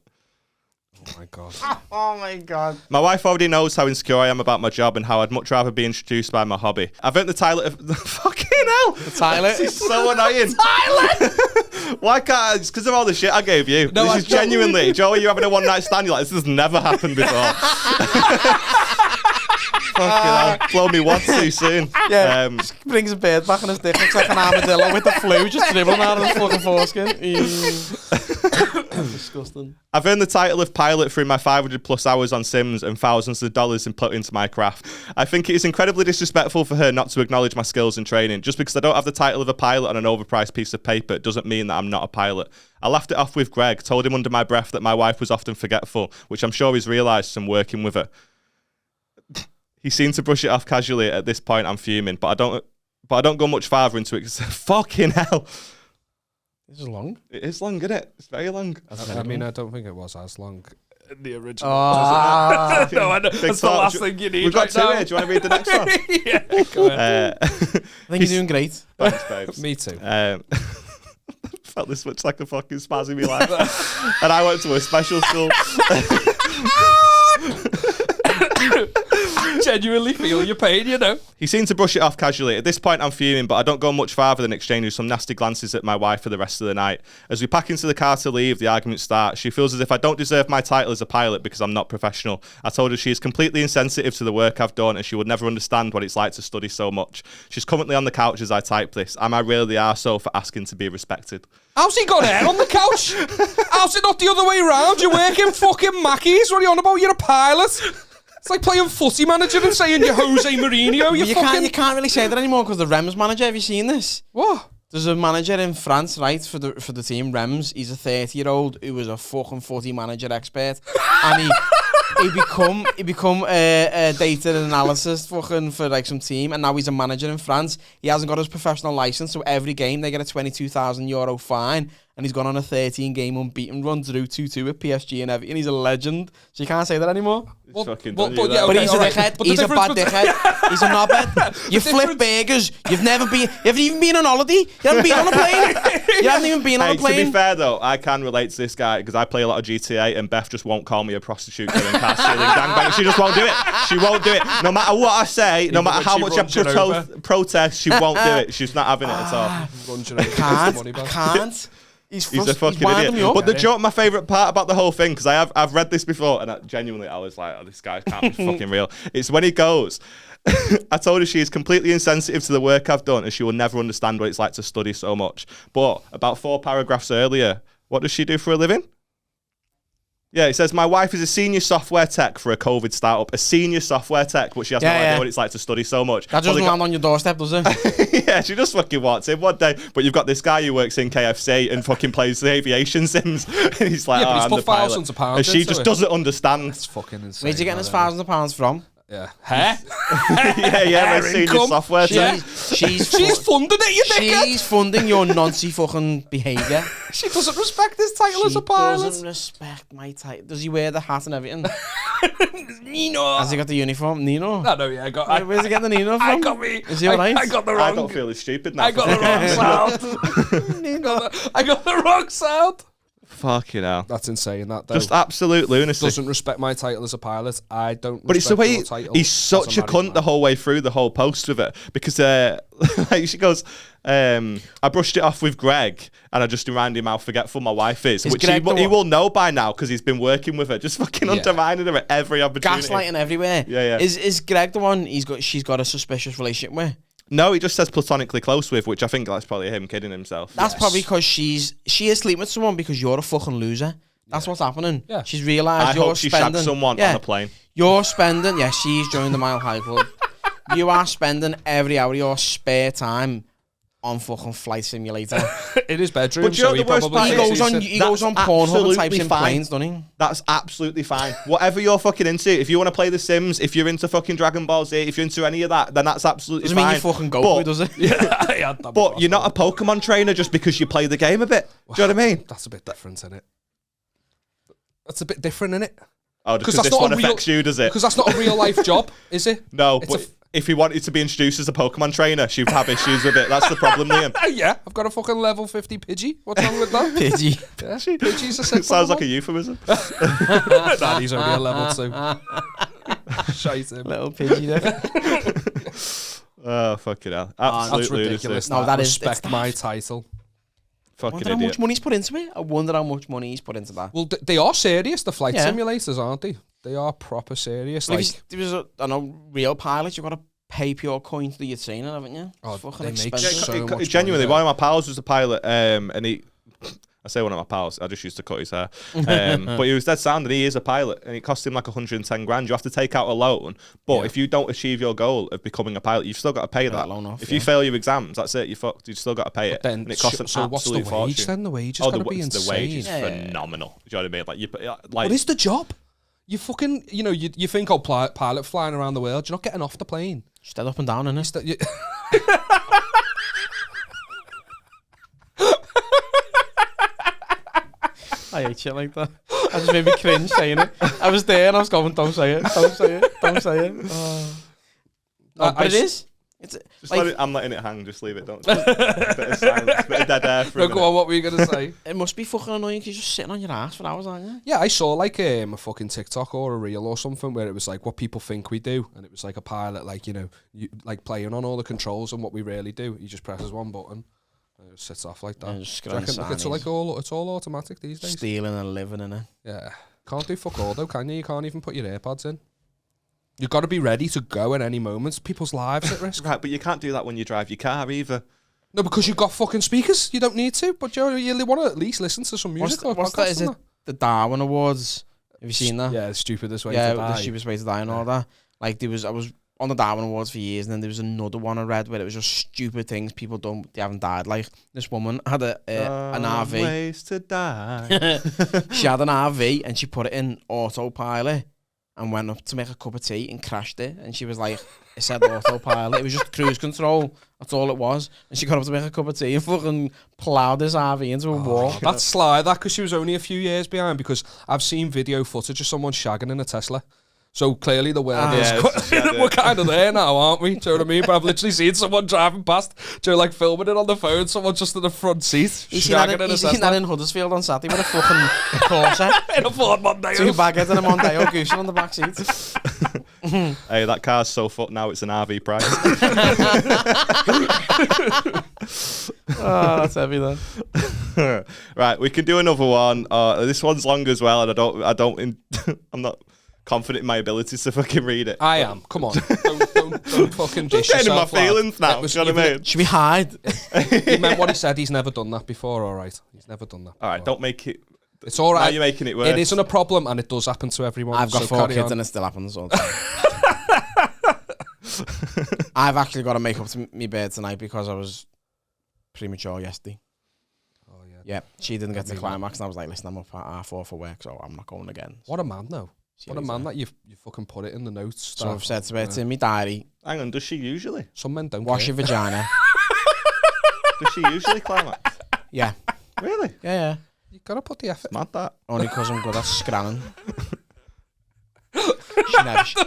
Oh my god.
Oh my god.
My wife already knows how insecure I am about my job and how I'd much rather be introduced by my hobby. I've earned the title of... Fucking hell!
The pilot?
This is so annoying. Why can't I? It's because of all the shit I gave you.
No,
this is genuinely... Joey, you're having a one-night stand. You're like, this has never happened before. Fucking hell. Blow me once too soon.
Yeah, just brings a beard back on his dick. Looks like an armadillo with the flu just dribbling out of his fucking foreskin. Disgusting.
I've earned the title of pilot through my 500 plus hours on Sims and thousands of dollars put into my craft. I think it is incredibly disrespectful for her not to acknowledge my skills and training. Just because I don't have the title of a pilot on an overpriced piece of paper doesn't mean that I'm not a pilot. I laughed it off with Greg, told him under my breath that my wife was often forgetful, which I'm sure he's realised from working with her. He seemed to brush it off casually. At this point, I'm fuming, but I don't go much farther into it. Fucking hell.
This is long.
It is long, isn't it? It's very long.
I mean, I don't think it was as long in the original.
Oh,
No, I know. That's the last thing you need.
We've got
right
two
now.
here. Do you want to read the next one?
Yeah, go ahead.
I think you're doing great.
Thanks, babes.
Me too.
Felt this much like a fucking spaz in my life. And I went to a special school.
Genuinely feel your pain, you know.
He seemed to brush it off casually. At this point, I'm fuming, but I don't go much farther than exchanging some nasty glances at my wife for the rest of the night. As we pack into the car to leave, the argument starts. She feels as if I don't deserve my title as a pilot because I'm not professional. I told her she is completely insensitive to the work I've done and she would never understand what it's like to study so much. She's currently on the couch as I type this. Am I really the arsehole for asking to be respected?
How's he got hair on the couch? How's it not the other way around? You're working fucking Mackies. What are you on about? You're a pilot. It's like playing footy manager and saying you're Jose Mourinho.
You can't really say that anymore because the Rems manager. Have you seen this?
What?
There's a manager in France, right, for the team Rems. He's a 30-year-old who was a fucking footy manager expert, and he become a data analysis fucking for like some team, and now he's a manager in France. He hasn't got his professional license, so every game they get a €22,000 fine. And he's gone on a 13-game unbeaten run to do 2-2 with PSG and everything. He's a legend. So you can't say that anymore.
But he's a
dickhead. He's a bad dickhead. He's a knobhead. You flip burgers. You haven't even been on holiday. You haven't been on a plane. You haven't even been on a plane.
To be fair, though, I can relate to this guy because I play a lot of GTA and Beth just won't call me a prostitute doing car stealing gangbang. She just won't do it. She won't do it. No matter what I say, no matter how much I protest, she won't do it. She's not having it at all.
I can't. He's
a fucking idiot. But the joke, my favourite part about the whole thing, because I've read this before, and I was like, oh, this guy can't be fucking real. It's when he goes, I told her she is completely insensitive to the work I've done, and she will never understand what it's like to study so much. But about 4 paragraphs earlier, what does she do for a living? Yeah, it says, my wife is a senior software tech for a COVID startup. A senior software tech, but she has no idea what it's like to study so much.
That doesn't land on your doorstep, does it?
Yeah, she just fucking walks in one day. But you've got this guy who works in KFC and fucking plays the aviation sims. And he's like,
but he's
I'm
put
the pilot.
thousands of pounds
and she
into
just
it.
doesn't understand.
That's fucking insane.
Where'd you get his £1,000 from?
Yeah. Huh?
yeah, my senior
income.
software team.
She's
funding it, you dickhead.
She's funding your Nancy fucking behaviour.
She doesn't respect his title as a pilot.
She doesn't respect my title. Does he wear the hat and everything?
Nino.
Has he got the uniform? Nino?
No, yeah, I got.
Where's he getting the Nino from?
I got me.
Is he alright?
I got the wrong.
I don't feel as stupid now.
I got the wrong sound.
Nino.
I got the wrong sound.
Fucking hell.
That's insane. That though.
Just absolute lunacy.
Doesn't respect my title as a pilot. I don't.
But it's the way
your title
he's
as
such a
married
cunt
man.
the whole way through the whole post with it because like she goes, I brushed it off with Greg and I just reminded him how forgetful my wife is which he will know by now because he's been working with her, just fucking undermining her at every opportunity.
Gaslighting everywhere.
Yeah.
Is Greg the one she's got a suspicious relationship with?
No, he just says platonically close with, which I think that's probably him kidding himself.
That's probably because she is sleeping with someone because you're a fucking loser. That's what's happening.
Yeah.
She's realised
I
you're
hope she
spending...
shagged someone on a plane.
You're spending... Yeah, she's joined the Mile High Club. You are spending every hour of your spare time on fucking Flight Simulator.
In his bedroom.
But you know the worst part
He goes on Pornhub and types in planes, doesn't he?
That's absolutely fine. Whatever you're fucking into, if you want to play The Sims, if you're into fucking Dragon Ball Z, if you're into any of that, then that's absolutely
Doesn't
fine.
mean you fucking Goku, does it?
Yeah.
But you're not a Pokemon trainer just because you play the game a bit. Do you know what I mean?
That's a bit different, isn't it? That's a bit different, isn't it?
Oh, because this one affects you, does it?
Because that's not a real life job, is it?
No, but if he wanted to be introduced as a Pokemon trainer, she'd have issues with it. That's the problem, Liam.
Yeah, I've got a fucking level 50 Pidgey. What's wrong with that?
Pidgey.
Yeah, Pidgey's a sick
Sounds like a euphemism.
Nah, he's only a level 2. Shite him.
Little Pidgey there.
Oh, fucking hell.
That's
Absolutely
ridiculous.
No, that is...
Respect my title.
I
Fucking
wonder how
idiot.
much money's put into it. I wonder how much money he's put into that.
Well, they are serious, the flight
Yeah.
simulators, aren't they? They are proper serious.
Like,
Like,
there was I know, real pilots, you've got to pay pure coin to do your training, haven't you?
Oh,
It's fucking
they make
expensive.
so much
Genuinely,
money,
one of my pals was a pilot, and he... I say one of my pals, I just used to cut his hair. But he was dead sound and he is a pilot and it cost him like 110 grand. You have to take out a loan, but if you don't achieve your goal of becoming a pilot, you've still got to pay that.
Loan off,
if you fail your exams, that's it, you're fucked. You've still got to pay it.
then,
And it costs an
so what's the
absolute
wage
fortune.
then? The wage is going to be insane.
The wage is
Yeah.
phenomenal. Do you know what I mean? Like,
What is the job? You fucking, you think, oh, pilot flying around the world, you're not getting off the plane.
Just dead up and down, innit? I hate shit like that. I just made me cringe saying it. I was there and I was going, don't say it, don't say it, don't say it. But it is. It's
Just
like,
let it, I'm letting it hang, just leave it. Don't. Bit of silence, bit of dead air for a
No,
minute.
go on, what were you going to say?
it must be fucking annoying because you're just sitting on your ass for hours, aren't you?
Yeah, I saw like a fucking TikTok or a reel or something where it was like what people think we do, and it was like a pilot, like like playing on all the controls and what we really do. He just presses one button, and it sits off like that.
Yeah, just
Do you reckon, like, it's all automatic these days.
Stealing and living in it.
Yeah, can't do fuck all though, can you? You can't even put your AirPods in. You've got to be ready to go at any moment. People's lives at risk.
Right, but you can't do that when you drive your car either.
No, because you've got fucking speakers. You don't need to, but you want to at least listen to some music or
What's that?
podcasts
Is
and
it the Darwin Awards? Have you seen that?
Yeah, the stupidest way
Yeah,
to die.
the stupidest way to die and all that. Like I was on the Darwin Awards for years, and then there was another one I read where it was just stupid things people don't. They haven't died. Like this woman had an RV.
Ways to die.
She had an RV and she put it in autopilot and went up to make a cup of tea and crashed it. And she was like, it said autopilot. It was just cruise control. That's all it was. And she got up to make a cup of tea and fucking ploughed this RV into a wall.
That's sly, that, because she was only a few years behind, because I've seen video footage of someone shagging in a Tesla. So clearly the world is... we're kind of there now, aren't we? Do you know what I mean? But I've literally seen someone driving past, like filming it on the phone, someone just in the front seat,
You
shagging in a
seen that
Tesla.
in Huddersfield on Saturday with a fucking Corsa.
In a Ford Mondeo.
2 baguettes and a Mondeo Goose on the back seat.
Hey, that car's so fucked now, it's an RV price.
Oh, that's heavy then.
Right, we can do another one. This one's long as well, and I'm not confident in my abilities to fucking read it.
I am. Come on. Don't fucking dish
Getting in my
yourself, lad.
feelings now.
It was-
Do you know what I mean?
Should we hide?
He meant what he said. He's never done that before, all right? He's never done that before.
All right, don't make it.
It's all
Now
right.
you're making it worse.
It isn't a problem, and it does happen to everyone.
I've got
so
4
carry
kids
on.
and it still happens all the time. I've actually got to make up to me bed tonight because I was premature yesterday.
Oh, yeah.
Yeah, she didn't get to
Everyone.
climax and I was like, listen, I'm up at 4 for work, so I'm not going again.
What a man, though. What a man that you fucking put it in the notes.
So I've said to her, it's in my diary.
Hang on, does she usually?
Some men don't
Wash
care.
your vagina.
Does she usually climax?
Yeah.
Really?
Yeah.
You gotta put the effort.
Mad that.
Only because I'm good at scranning.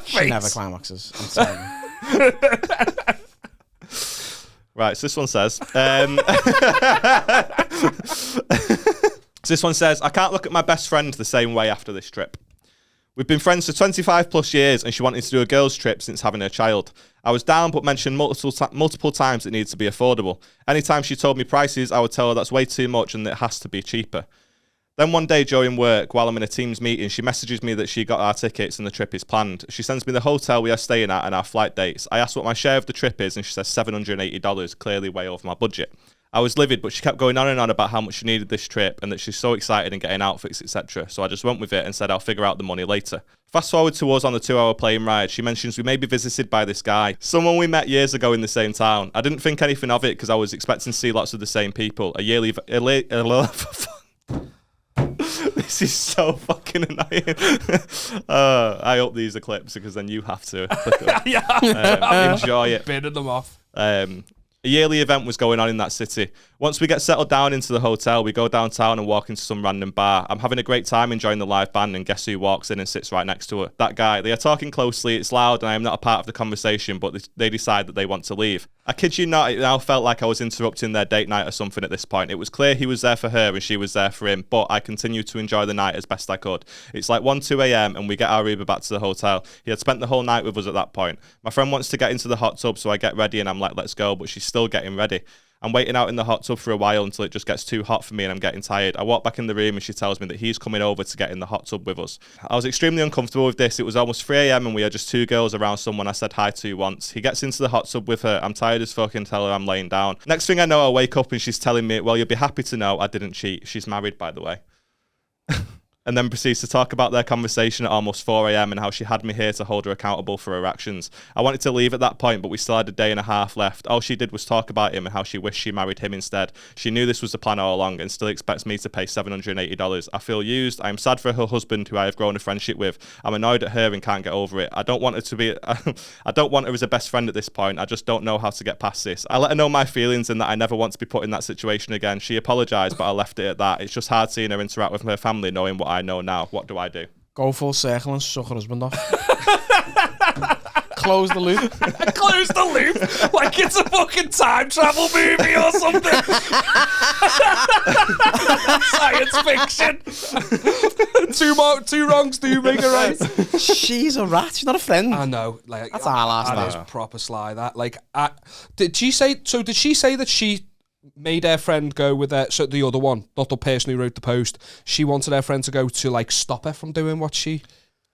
She never climaxes. I'm telling you.
Right, so this one says, this one says, I can't look at my best friend the same way after this trip. We've been friends for 25 plus years and she wanted to do a girls' trip since having her child. I was down but mentioned multiple times it needs to be affordable. Anytime she told me prices, I would tell her that's way too much and it has to be cheaper. Then one day during work, while I'm in a Teams meeting, she messages me that she got our tickets and the trip is planned. She sends me the hotel we are staying at and our flight dates. I asked what my share of the trip is and she says $780, clearly way over my budget. I was livid, but she kept going on and on about how much she needed this trip and that she's so excited and getting outfits, etc. So I just went with it and said I'll figure out the money later. Fast forward to us on the 2-hour plane ride. She mentions we may be visited by this guy, someone we met years ago in the same town. I didn't think anything of it because I was expecting to see lots of the same people. This is so fucking annoying. I hope these are clips because then you have to enjoy it.
Bidding them off.
A yearly event was going on in that city. Once we get settled down into the hotel, we go downtown and walk into some random bar. I'm having a great time enjoying the live band and guess who walks in and sits right next to her? That guy. They are talking closely, it's loud and I am not a part of the conversation, but they decide that they want to leave. I kid you not, it now felt like I was interrupting their date night or something at this point. It was clear he was there for her and she was there for him, but I continued to enjoy the night as best I could. It's like 1-2 a.m. and we get our Uber back to the hotel. He had spent the whole night with us at that point. My friend wants to get into the hot tub, so I get ready and I'm like, let's go, but she's still getting ready. I'm waiting out in the hot tub for a while until it just gets too hot for me and I'm getting tired. I walk back in the room and she tells me that he's coming over to get in the hot tub with us. I was extremely uncomfortable with this. It was almost 3 a.m. and we are just two girls around someone I said hi to once. He gets into the hot tub with her. I'm tired as fuck and tell her I'm laying down. Next thing I know, I wake up and she's telling me, well, you'll be happy to know I didn't cheat. She's married, by the way. And then proceeds to talk about their conversation at almost 4 a.m. and how she had me here to hold her accountable for her actions. I wanted to leave at that point, but we still had a day and a half left. All she did was talk about him and how she wished she married him instead. She knew this was the plan all along and still expects me to pay $780. I feel used. I am sad for her husband, who I have grown a friendship with. I'm annoyed at her and can't get over it. I don't want her to be... I don't want her as a best friend at this point. I just don't know how to get past this. I let her know my feelings and that I never want to be put in that situation again. She apologised, but I left it at that. It's just hard seeing her interact with her family knowing what I know now. What do I do?
Go full circle and suck her husband off. Close the loop.
Close the loop like it's a fucking time travel movie or something. Science fiction. Two wrongs do make a right.
She's a rat. She's not a friend.
I know. Like
That's our last
That
night.
is proper sly. That like. Did she say that she made her friend go with her, so the other one, not the person who wrote the post, she wanted her friend to go to like stop her from doing what she...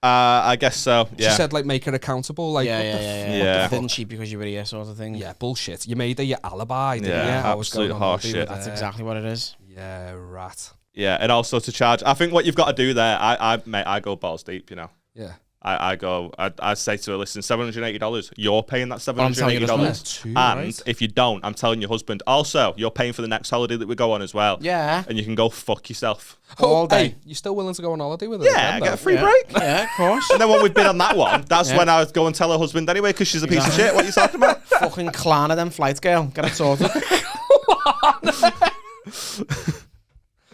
I guess so, yeah.
She said like make her accountable, like
Yeah. Didn't cheat because you were here, sort of thing.
yeah, bullshit. You made her your alibi, didn't you?
Yeah,
I was
absolute
going on holiday
horseshit.
with
That's
her.
exactly what it is.
Yeah, rat.
Yeah, and also to charge... I think what you've got to do there, I go balls deep, you know.
Yeah.
I say to her, listen, $780, you're paying that
I'm telling you,
$780. And
right.
if you don't, I'm telling your husband, also, you're paying for the next holiday that we go on as well.
Yeah.
And you can go fuck yourself.
All day.
Hey, you still willing to go on holiday with her?
Yeah,
again,
get a
though?
free break.
Yeah, of course.
And then when we've been on that one, that's
Yeah.
when I would go and tell her husband anyway, because she's a piece of shit. What are you talking about?
Fucking clan of them flights, girl. Get it sorted.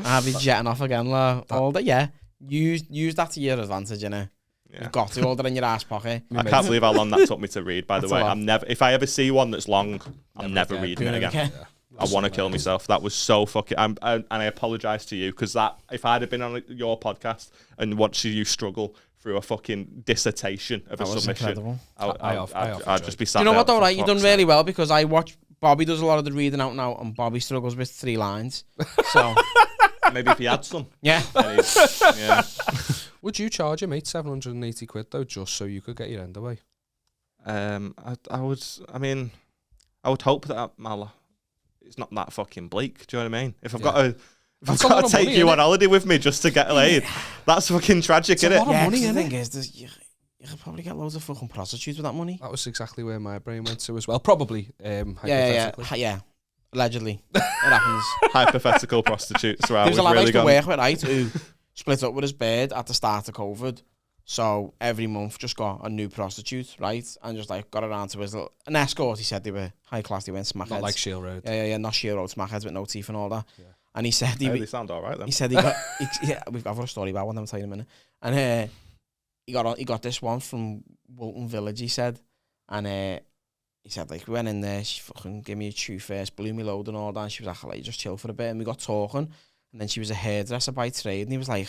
I'll be jetting off again, all day. Yeah. Use that to your advantage, innit?
Yeah.
You've got to hold it in your ass pocket.
I can't believe how long that took me to read, by the
That's
way.
a lot.
I'm never, if I ever see one that's long, I'm never
again.
reading it
Doing it
again.
again.
I want to kill myself. That was so fucking... and I apologise to you, because that, if I'd have been on your podcast and watching you struggle through a fucking dissertation of
That
a
was
submission,
incredible.
I'd just be sat
You know
there
what though,
for
right? You've done
fuck's
really
sake.
well, because I watch Bobby does a lot of the reading out now, and Bobby struggles with 3 lines. So
Maybe if he had some.
yeah.
Yeah.
Would you charge your mate 780 quid though, just so you could get your end away?
I would. I mean, I would hope that it's not that fucking bleak. Do you know what I mean? If I've got to, if
That's
I've
a lot
got
of
to take
money,
you
innit?
on holiday with me just to get laid, that's fucking tragic,
It's a
isn't
lot
it?
of
Yeah,
money,
'cause the
innit?
thing is, you could probably get loads of fucking prostitutes with that money.
That was exactly where my brain went to as well. Probably.
Yeah.
Hypothetically.
Allegedly, it happens.
Hypothetical prostitutes. Right,
There was a
we've
lad I
really
used to
gone.
work with, right, who split up with his bird at the start of COVID. So every month just got a new prostitute, right? And just like got around to his little, an escort. He said they were high class, they went smackheads.
Not like Shield Road.
Yeah, not Shield Road, smackheads with no teeth and all that. Yeah. And he said
They sound all right then.
He said he got I've got a story about one. I'm telling you in a minute. And he got this one from Wilton Village. He said, and he said like we went in there. She fucking gave me a chew first, blew me load and all that. And she was like, "Like just chill for a bit." And we got talking. And then she was a hairdresser by trade, and he was like,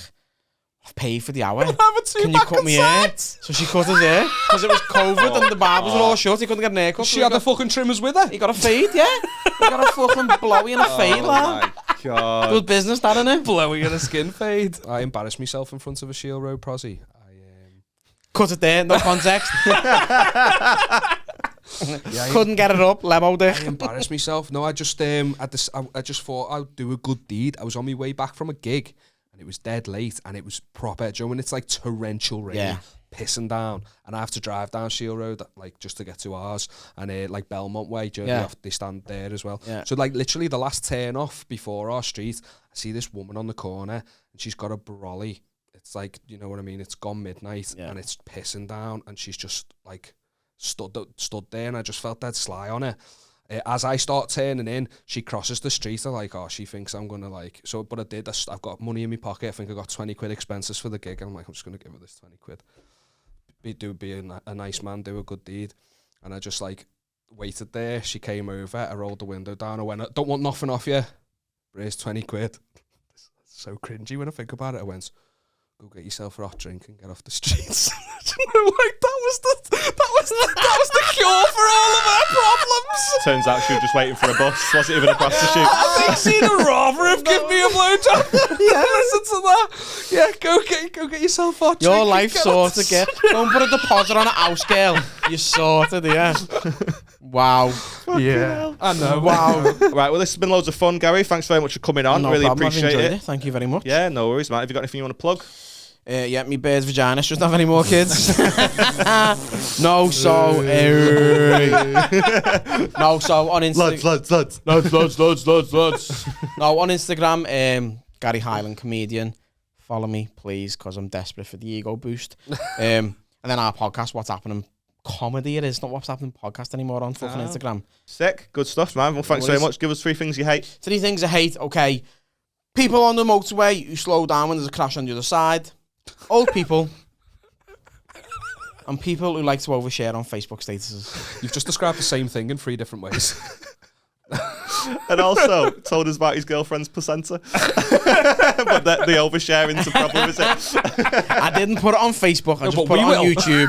I've paid for the hour. Can you cut me hair? So she cut his hair because it was COVID and the barbers were all shut. He couldn't get an haircut.
She had the fucking trimmers with her.
He got a fade, yeah. He got a fucking blowy and a fade, lad.
God.
Good business, that, innit?
Blowy and a skin fade. I embarrassed myself in front of a Shield Road prosy.
Cut it there, no context. Couldn't get it up, lebo dick.
I embarrassed myself. No, I just thought I'd do a good deed. I was on my way back from a gig. It was dead late and it was proper. Do you know when it's like torrential rain, pissing down, and I have to drive down Shield Road like just to get to ours, and like Belmont Way, they stand there as well. Yeah. So like literally the last turn off before our street, I see this woman on the corner and she's got a brolly. It's like, you know what I mean? It's gone midnight and it's pissing down, and she's just like stood there, and I just felt dead sly on her. As I start turning in, she crosses the street. I'm like, oh, she thinks I'm going to like... So, but I did. I've got money in my pocket. I think I got 20 quid expenses for the gig. I'm like, I'm just going to give her this 20 quid. Be a nice man, do a good deed. And I just like waited there. She came over. I rolled the window down. I went, I don't want nothing off you. Here's 20 quid. It's so cringy when I think about it. I went, go get yourself a hot drink and get off the streets. Like that was the cure for all of our problems.
Turns out she was just waiting for a bus. Wasn't even a prostitute.
I think she'd rather have given me a blowjob. Listen to that. Yeah, go get yourself a hot drink.
Your life sorted, get. Don't put a deposit on a house, girl. You sorted, yeah. Wow.
Yeah. I know.
Wow.
Right, well, this has been loads of fun, Gary. Thanks very much for coming on.
No
really
problem.
appreciate
I've enjoyed
it.
Thank you very much.
Yeah, no worries, man. Have you got anything you want to plug?
Yeah, me bird's vagina. She doesn't have any more kids. No, so no, so on Instagram. Lads. No, on Instagram, Gary Hyland comedian. Follow me, please, because I'm desperate for the ego boost. And then our podcast, What's Happening Comedy. It is not What's Happening podcast anymore on fucking Instagram.
Sick, good stuff, man. Well, thanks very much. Give us 3 things you hate.
3 things I hate. Okay, people on the motorway who slow down when there's a crash on the other side. Old people. And people who like to overshare on Facebook statuses.
You've just described the same thing in 3 different ways.
And also told us about his girlfriend's placenta. But the oversharing's a problem, is it?
I didn't put it on Facebook. I just put it on YouTube.